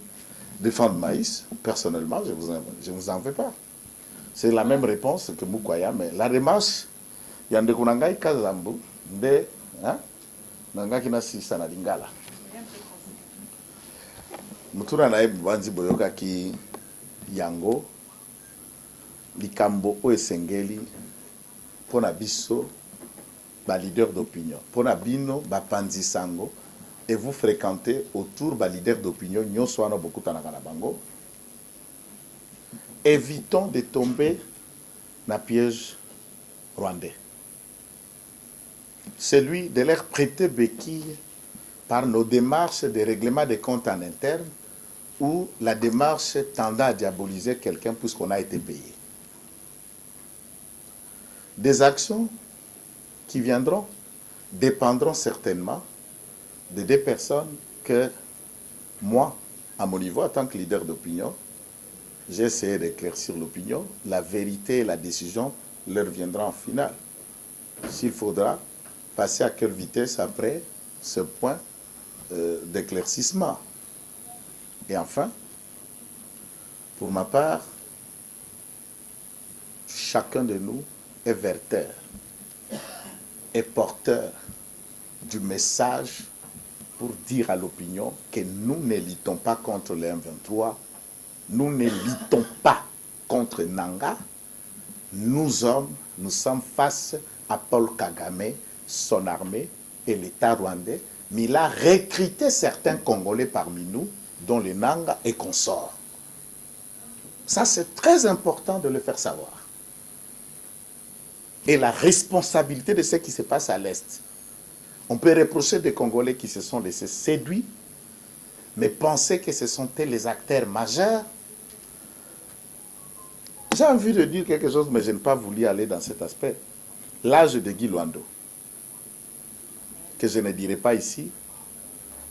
défendre Maïs, personnellement, je ne vous en veux pas. C'est la même réponse que Moukwaya, mais la démarche, il y a un décounangaï Kazambu, de Nangakina Sisana Lingala. Moutoura naïb Banzi Boyoka ki Yango, Likambo Oesengeli, Pona Bisso, ba leader d'opinion. Pona Bino, ba Panzi Sango, et vous fréquentez autour des leaders d'opinion, évitons de tomber dans le piège rwandais. Celui de leur prêter béquille par nos démarches de règlement des comptes en interne ou la démarche tendant à diaboliser quelqu'un puisqu'on a été payé. Des actions qui viendront dépendront certainement de deux personnes que moi, à mon niveau, en tant que leader d'opinion, j'ai essayé d'éclaircir l'opinion. La vérité et la décision leur viendront en finale. S'il faudra passer à quelle vitesse après ce point d'éclaircissement. Et enfin, pour ma part, chacun de nous est verteur et porteur du message pour dire à l'opinion que nous ne luttons pas contre les M23, nous ne luttons pas contre Nanga, nous sommes face à Paul Kagame, son armée et l'État rwandais, mais il a recruté certains Congolais parmi nous, dont les Nanga et consorts. Ça, c'est très important de le faire savoir. Et la responsabilité de ce qui se passe à l'Est. On peut reprocher des Congolais qui se sont laissés séduits, mais penser que ce sont les acteurs majeurs. J'ai envie de dire quelque chose, mais je n'ai pas voulu aller dans cet aspect. L'âge de Guy Luando, que je ne dirai pas ici,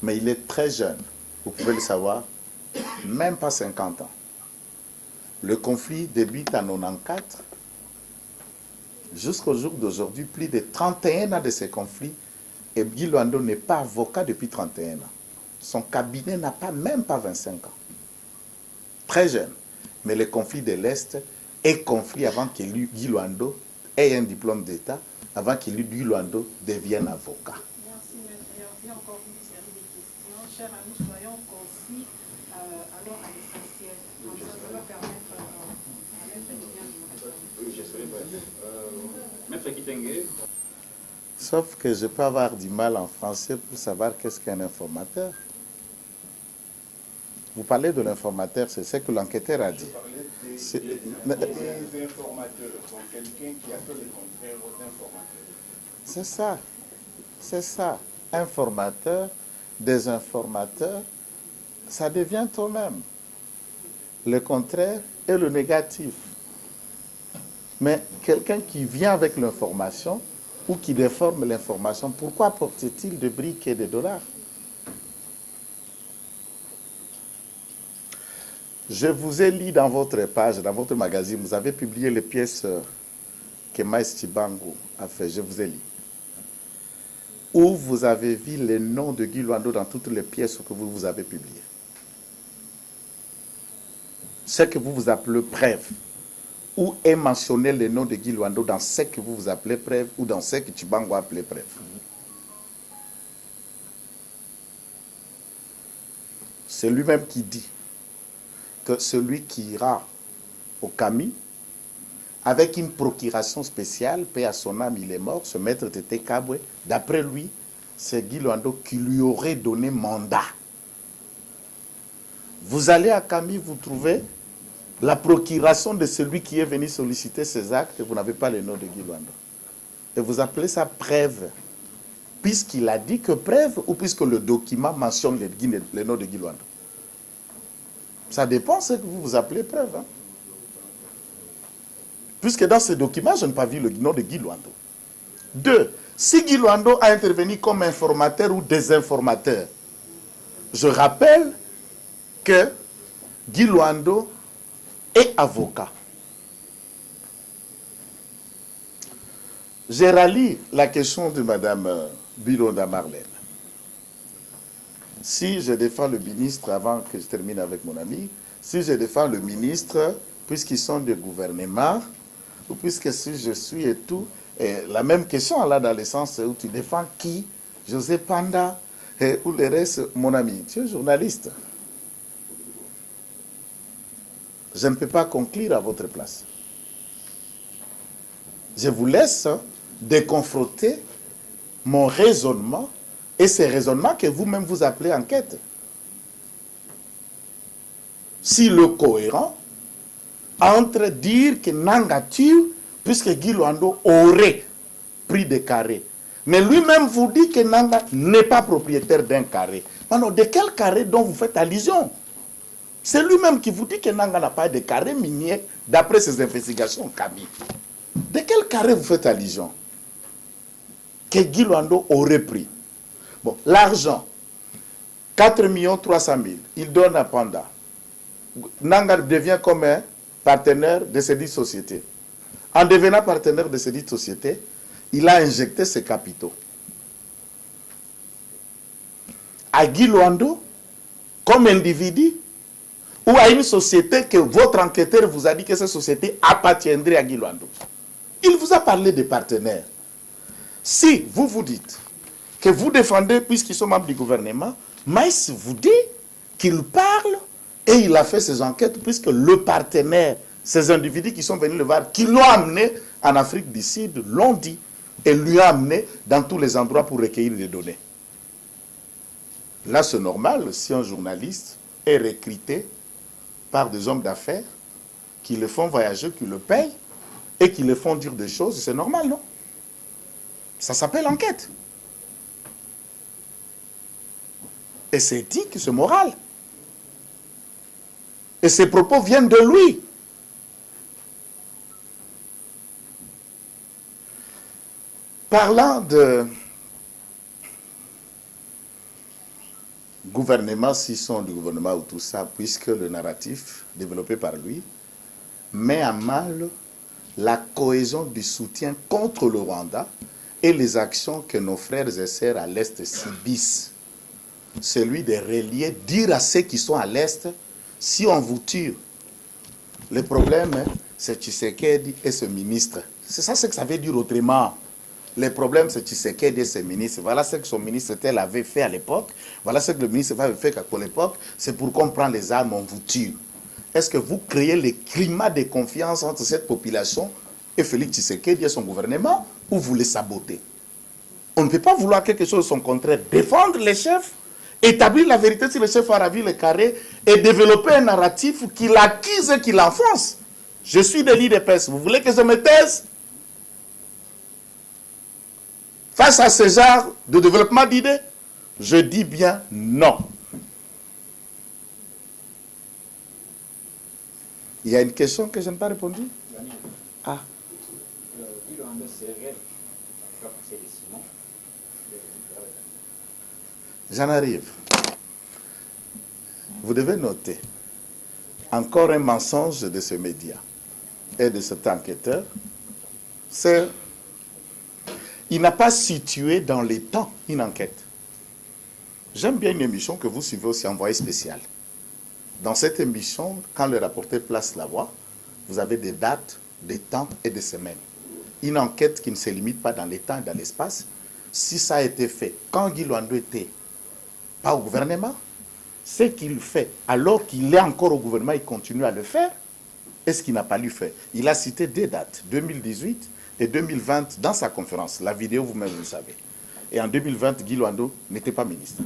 mais il est très jeune, vous pouvez le savoir, même pas 50 ans. Le conflit débute en 94. jusqu'au jour d'aujourd'hui, plus de 31 ans de ces conflits, et Guy Luando n'est pas avocat depuis 31 ans. Son cabinet n'a même pas 25 ans. Très jeune. Mais le conflit de l'Est est conflit avant que Guy Luando ait un diplôme d'État, avant que Guy Luando devienne avocat. Merci, maître. Il y a encore une série de questions. Chers amis, soyons concis alors à l'essentiel. Ça va permettre à maître de bien nous répondre. Oui, je serai bref. Maître Kitenge. Sauf que je peux avoir du mal en français pour savoir qu'est-ce qu'un informateur. Vous parlez de l'informateur, c'est ce que l'enquêteur a dit. Des informateurs, donc quelqu'un qui a fait le contraire d'informateur. C'est ça. Informateur, des informateurs, ça devient toi-même. Le contraire est le négatif. Mais quelqu'un qui vient avec l'information ou qui déforme l'information, pourquoi porte-t-il des briques et des dollars? Je vous ai lu dans votre page, dans votre magazine, vous avez publié les pièces que Maïs Chibango a fait, je vous ai lu. Où vous avez vu le nom de Guy Luando dans toutes les pièces que vous avez publiées. Ce que vous appelez preuve. Où est mentionné le nom de Guy Luando dans ce que vous appelez preuve ou dans ce que Chibango a appelé preuve. C'est lui-même qui dit que celui qui ira au Kami, avec une procuration spéciale, paix à son âme, il est mort, ce maître Tété Kabwe, d'après lui, c'est Guy Luando qui lui aurait donné mandat. Vous allez à Kami, vous trouvez la procuration de celui qui est venu solliciter ces actes, et vous n'avez pas le nom de Guy Luando. Et vous appelez ça preuve, puisqu'il a dit que preuve, ou puisque le document mentionne le nom de Guy Luando. Ça dépend de ce que vous appelez preuve. Hein. Puisque dans ce document, je n'ai pas vu le nom de Guy Luando. 2. Si Guy Luando a intervenu comme informateur ou désinformateur, je rappelle que Guy Luando est avocat. J'ai rallié la question de Mme Bironda Marlène. Si je défends le ministre, avant que je termine avec mon ami, si je défends le ministre, puisqu'ils sont des gouvernements, ou puisque si je suis et tout, et la même question là dans le sens où tu défends qui, José Panda, ou le reste, mon ami, tu es journaliste. Je ne peux pas conclure à votre place. Je vous laisse déconfronter mon raisonnement et ces raisonnements que vous-même vous appelez enquête. Si le cohérent entre dire que Nanga tue, puisque Guy Luando aurait pris des carrés. Mais lui-même vous dit que Nanga n'est pas propriétaire d'un carré. Alors, de quel carré dont vous faites allusion? C'est lui-même qui vous dit que Nanga n'a pas de carré minier d'après ses investigations, Camille. De quel carré vous faites allusion? Que Guy Luando aurait pris. Bon, l'argent, 4 300 000, il donne à Panda. Nanga devient comme un partenaire de ces 10 sociétés. En devenant partenaire de ces 10 sociétés, il a injecté ses capitaux. À Guy Luando, comme individu, ou à une société que votre enquêteur vous a dit que cette société appartiendrait à Guy Luando. Il vous a parlé de partenaires. Si vous vous dites que vous défendez, puisqu'ils sont membres du gouvernement, Maïs vous dit qu'il parle et il a fait ses enquêtes, puisque le partenaire, ces individus qui sont venus le voir, qui l'ont amené en Afrique du Sud, l'ont dit, et lui ont amené dans tous les endroits pour recueillir les données. Là, c'est normal si un journaliste est recruté par des hommes d'affaires qui le font voyager, qui le payent et qui le font dire des choses, c'est normal, non? Ça s'appelle enquête. Et c'est éthique, c'est moral. Et ces propos viennent de lui. Parlant de gouvernement, s'ils sont du gouvernement ou tout ça, puisque le narratif développé par lui met à mal la cohésion du soutien contre le Rwanda et les actions que nos frères et sœurs à l'Est subissent. Celui de relier, dire à ceux qui sont à l'Est, si on vous tue, le problème, c'est Tshisekedi et ce ministre. C'est ça ce que ça veut dire autrement. Le problème, c'est Tshisekedi et ses ministres. Voilà ce que son ministre tel avait fait à l'époque. Voilà ce que le ministre avait fait à l'époque. C'est pour qu'on prend les armes, on vous tue. Est-ce que vous créez le climat de confiance entre cette population et Félix Tshisekedi et son gouvernement, ou vous les sabotez? On ne peut pas vouloir quelque chose de son contraire. Défendre les chefs, établir la vérité sur les chefs a ravi le carré et développer un narratif qui l'acquise et qui l'enfonce. Je suis de l'IDPS. Vous voulez que je me taise? Face à ce genre de développement d'idées, je dis bien non. Il y a une question que je n'ai pas répondu. Ah. J'en arrive. Vous devez noter encore un mensonge de ce média et de cet enquêteur. C'est il n'a pas situé dans les temps une enquête. J'aime bien une émission que vous suivez aussi, Envoyé spécial. Dans cette émission, quand le rapporteur place la voix, vous avez des dates, des temps et des semaines. Une enquête qui ne se limite pas dans les temps et dans l'espace. Si ça a été fait quand Guy Luando était pas au gouvernement, ce qu'il fait alors qu'il est encore au gouvernement, il continue à le faire. Est-ce qu'il n'a pas lu faire? Il a cité deux dates, 2018 et 2020 dans sa conférence. La vidéo, vous-même, vous le savez. Et en 2020, Guy Luando n'était pas ministre.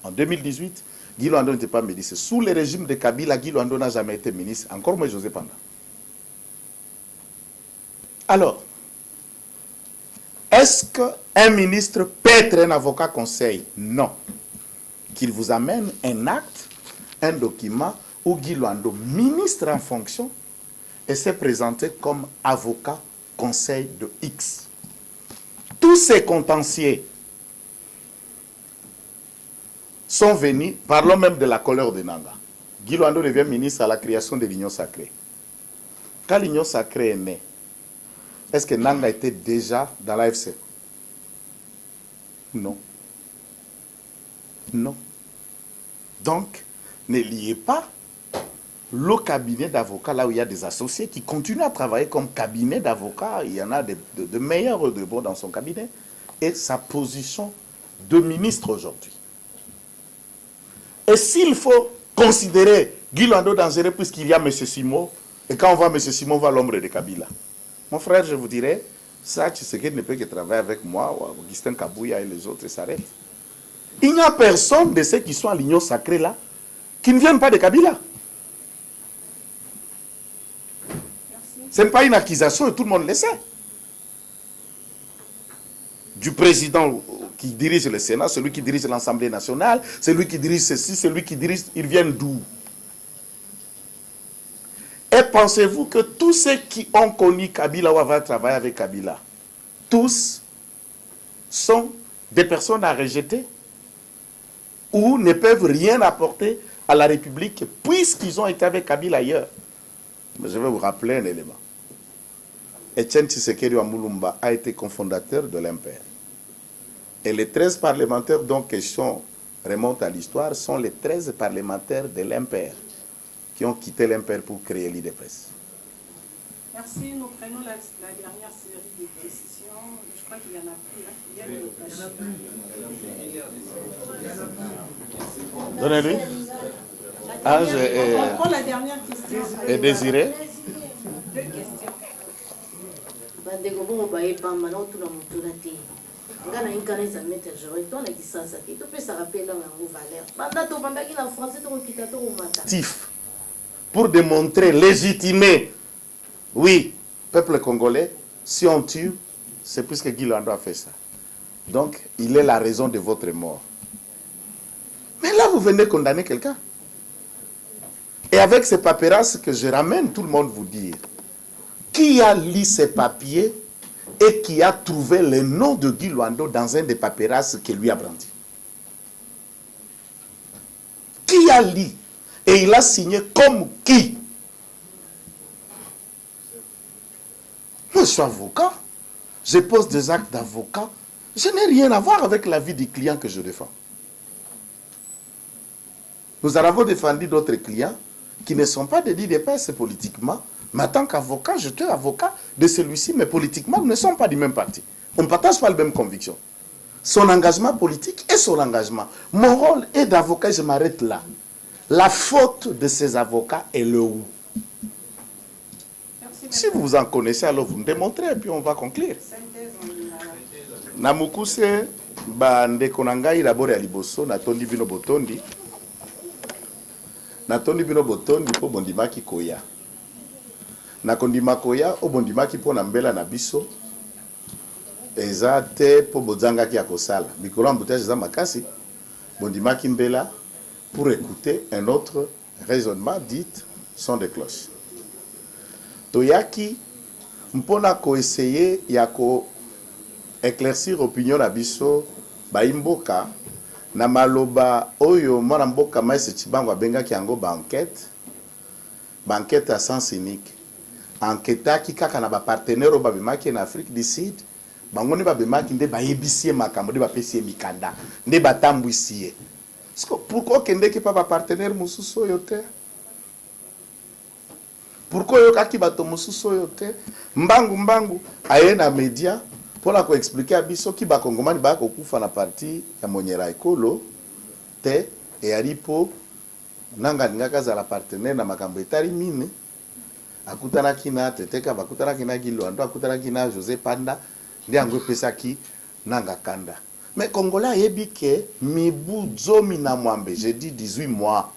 En 2018, Guy Luando n'était pas ministre. Sous le régime de Kabila, Guy Luando n'a jamais été ministre. Encore moins José Panda. Alors, est-ce qu'un ministre peut être un avocat conseil? Non. Qu'il vous amène un acte, un document où Guy Luando, ministre en fonction, et s'est présenté comme avocat conseil de X. Tous ces contentieux sont venus, parlons même de la colère de Nanga. Guy Luando devient ministre à la création de l'Union sacrée. Quand l'Union sacrée est née, est-ce que Nanga était déjà dans l'AFC? Non. Non. Donc, ne liez pas le cabinet d'avocats, là où il y a des associés qui continuent à travailler comme cabinet d'avocats, il y en a de meilleurs de bons dans son cabinet, et sa position de ministre aujourd'hui. Et s'il faut considérer Guy Luando dangereux puisqu'il y a M. Simo, et quand on voit M. Simo, on voit l'ombre de Kabila. Mon frère, je vous dirais, ça, Tshisekedi ne peut que travailler avec moi, ou Augustin Kabouya et les autres, et s'arrête. Il n'y a personne de ceux qui sont à l'Union sacrée là, qui ne viennent pas de Kabila. Ce n'est pas une accusation et tout le monde le sait. Du président qui dirige le Sénat, celui qui dirige l'Assemblée nationale, celui qui dirige ceci, celui qui dirige... Ils viennent d'où? Et pensez-vous que tous ceux qui ont connu Kabila ou avaient travaillé avec Kabila, tous sont des personnes à rejeter ou ne peuvent rien apporter à la République puisqu'ils ont été avec Kabila ailleurs? Mais je vais vous rappeler un élément. Etienne Tshisekedi Wamulumba a été cofondateur de l'Impair. Et les 13 parlementaires dont question remonte à l'histoire sont les 13 parlementaires de l'Impair qui ont quitté l'Impair pour créer l'IDPS. Merci. Nous prenons la dernière série de décisions. Je crois qu'il y en a plus. Il y a une Donnez-lui. Ah, on prend la dernière question. Et Désiré. Deux questions. Pour démontrer, légitimer, oui, peuple congolais, si on tue, c'est puisque Guy Luando a fait ça. Donc, il est la raison de votre mort. Mais là, vous venez condamner quelqu'un. Et avec ces paperasses que je ramène, tout le monde vous dit, qui a lu ces papiers et qui a trouvé le nom de Guy Luando dans un des paperasses que lui a brandi? Qui a lu? Et il a signé comme qui? Moi, je suis avocat. Je pose des actes d'avocat. Je n'ai rien à voir avec la vie du client que je défends. Nous avons défendu d'autres clients qui ne sont pas des DPS politiquement, mais en tant qu'avocat, je suis avocat de celui-ci, mais politiquement, nous ne sommes pas du même parti. On ne partage pas les mêmes convictions. Son engagement politique est son engagement. Mon rôle est d'avocat, je m'arrête là. La faute de ces avocats est le où. Si vous en connaissez, alors vous me démontrez, et puis on va conclure. Namukuse, ndeko nangai d'abord ya liboso, natondi bino botondi. Natondi bino botondi po bondimaki koya. Nakondima koya, o bondimaki po na mbela na biso. Eza te po bozanga ki akosala. Mikolo embouteillage eza makasi. Bondimaki mbela pour écouter un autre raisonnement dit son de cloche. Toyaki mpona ko essayer ya ko éclaircir opinion na biso baimboka na maloba oyo mwana mboka Maïs Chibango abengaki yango banquette à sens unique. Enquête ki kaka na ba partenaire o babemaki na Afrique du Sud. Bango ne babemaki nde bayebisie makambo nde bapesi mikanda nde batambwisiye. Pourquoi kende ki pa ba partenaire mususu oyo te? Pourquoi yo kaki bato mususu oyo te? Mbangu aye na media pour la expliquer à biso ki ba kongomani ba ko kufa na parti ya Monyera Ekolo te e alipo nanga ngaka za la partenaire na makambo etari mine akutana kina teteka bakutana kina Gilwando akutana kina José Panda ndi angwe pesa ki nanga kanda. Mais Congolais yebi ke mibu zomi na mwambe, j'ai dit 18 mois.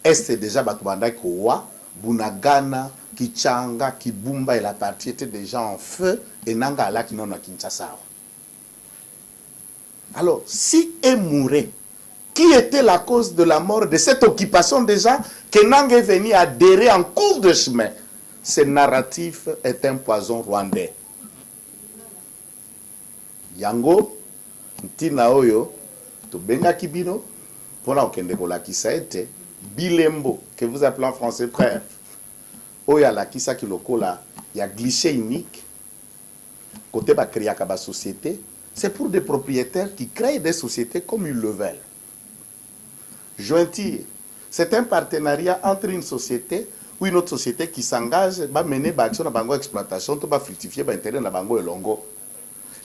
Est déjà batubanda kowa Bunagana, Kichanga, Kibumba et la partie étaient déjà en feu et nanga ala ki non na Kinshasa. Alors, si est mouré, qui était la cause de la mort de cette occupation déjà que Nanga est venu adhérer en cours de chemin? Ce narratif est un poison rwandais. Yango, ntina oyo, to benga kibino, pour la okende ko la kisa ete, bilembo, que vous appelez en français frère. Oya la kisa ki lokola, ya glissé unique, côté ba créa ka ba société, c'est pour des propriétaires qui créent des sociétés comme ils le veulent. Jointir, c'est un partenariat entre une société ou une autre société qui s'engage, va mener ba action na bango exploitation, to ba fructifier ba intérêt na bango elongo.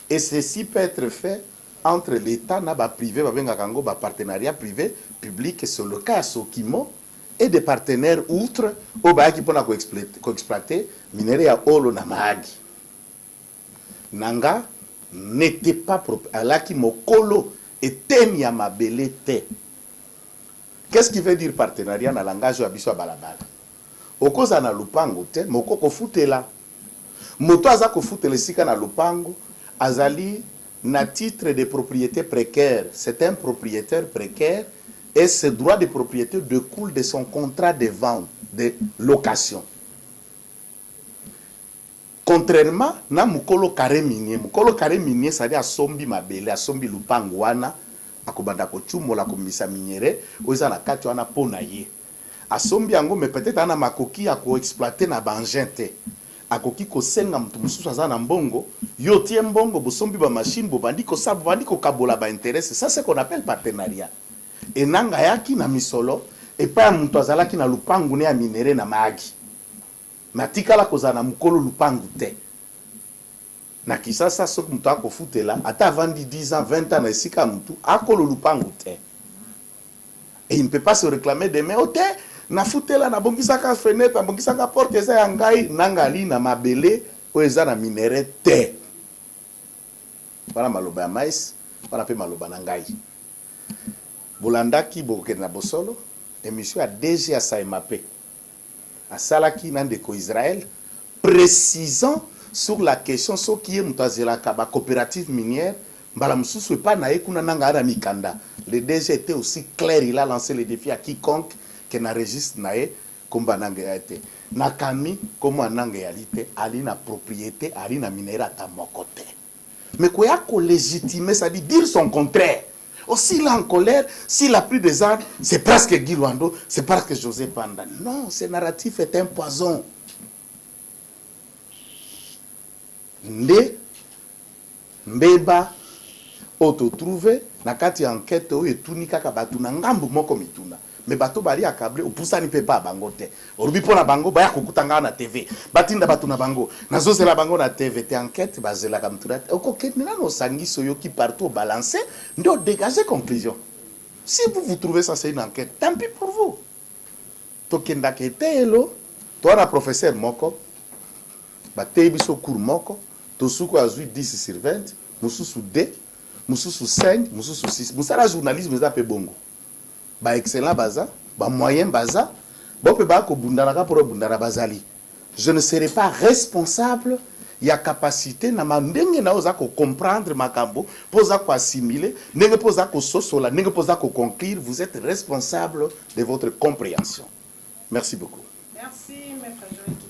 Et ceci peut être fait entre l'État et le privé, le partenariat privé, public, et c'est le cas à Sokimo, et des partenaires outre qui peuvent exploiter minerai à Olo Namagi. Nanga n'était pas propre. Alaki Mokolo et Tenia Mabelete. Qu'est-ce qui veut dire partenariat dans le langage de Abisso Balabala? Okoza na lupango te, moko ko futela. Moto aza ko futela sika na lupango. Azali na titre de propriété précaire. C'est un propriétaire précaire et ce droit de propriété découle de son contrat de vente, de location. Contrairement na mukolo carré minier, ça dit à sombi mabele, à sombi lupanguana, à kobanda kochumo la komisa miniere, oza na kati wana pona ye. A sombi yango mais peut-être ana makoki à ko exploiter na bangente. Akoki ko senga mutu mususu aza na mbongo yo tie mbongo bosombi ba machine bobandi ko sa bobandi ko kabola ba intérêt, ça c'est qu'on appelle partenariat. Et nanga yaki na misolo et pas mutu azalaki na lupangu ne ya minere na magi natikala koza na mukolo lupangu te na kisasa sok mutu akofutela ata vandi 10 ans 20 ans na esika mutu akolo lupangu te et il ne peut pas se réclamer demain au te na futela na bongisaka fenêtre na bongisaka porte eza ya ngai nangali na mabele o eza na minere te. Voilà maloba ya mais, voilà pe maloba na ngai. Bolandaki bokena bosolo émission à DG à Saimapé. À Salaki nandeko Israël précisant sur la question ce qui est mutazela kaba coopérative minière mbala mususu pas na ekuna nanga ara mikanda. Le DG était aussi clair, il a lancé le défi à quiconque que na registre nae komba nanga yaete nakami comme nanga yalité ali na propriété ali na minéraux à mokote mais quoi ko légitimer ça dit dire son contraire aussi il est en colère s'il a pris des armes c'est presque Guy Luando c'est parce que José Panda non ce narratif est un poison nde mbeba oto trouvé na kati ya enquête oyo etuni kaka bato na ngambu moko mituna mais bato bali akable opusani pe pa bango te olubi pona bango baya kokutanga na TV batinda bato na bango nazozela bango na TV te enquête bazela ka mutuna okokende na no sangiso yo ki partout balancer ndo dégager conclusion. Si vous trouvez ça c'est une enquête, tant pis pour vous. Tokenda ketelo to na professeur moko batei biso cours moko to suko azui 10 sur 20 mususu 2 mususu 5 mususu 6 musala journalisme za pe bongo ba excellent baza ba moyen baza bope ba ko bundana ka pour bundana bazali. Je ne serai pas responsable ya capacité na mandenge na oza ko comprendre makambo poza ko assimiler ndenge poza ko sosola ndenge poza ko conclure. Vous êtes responsable de votre compréhension. Merci beaucoup. Merci, Maître Joël.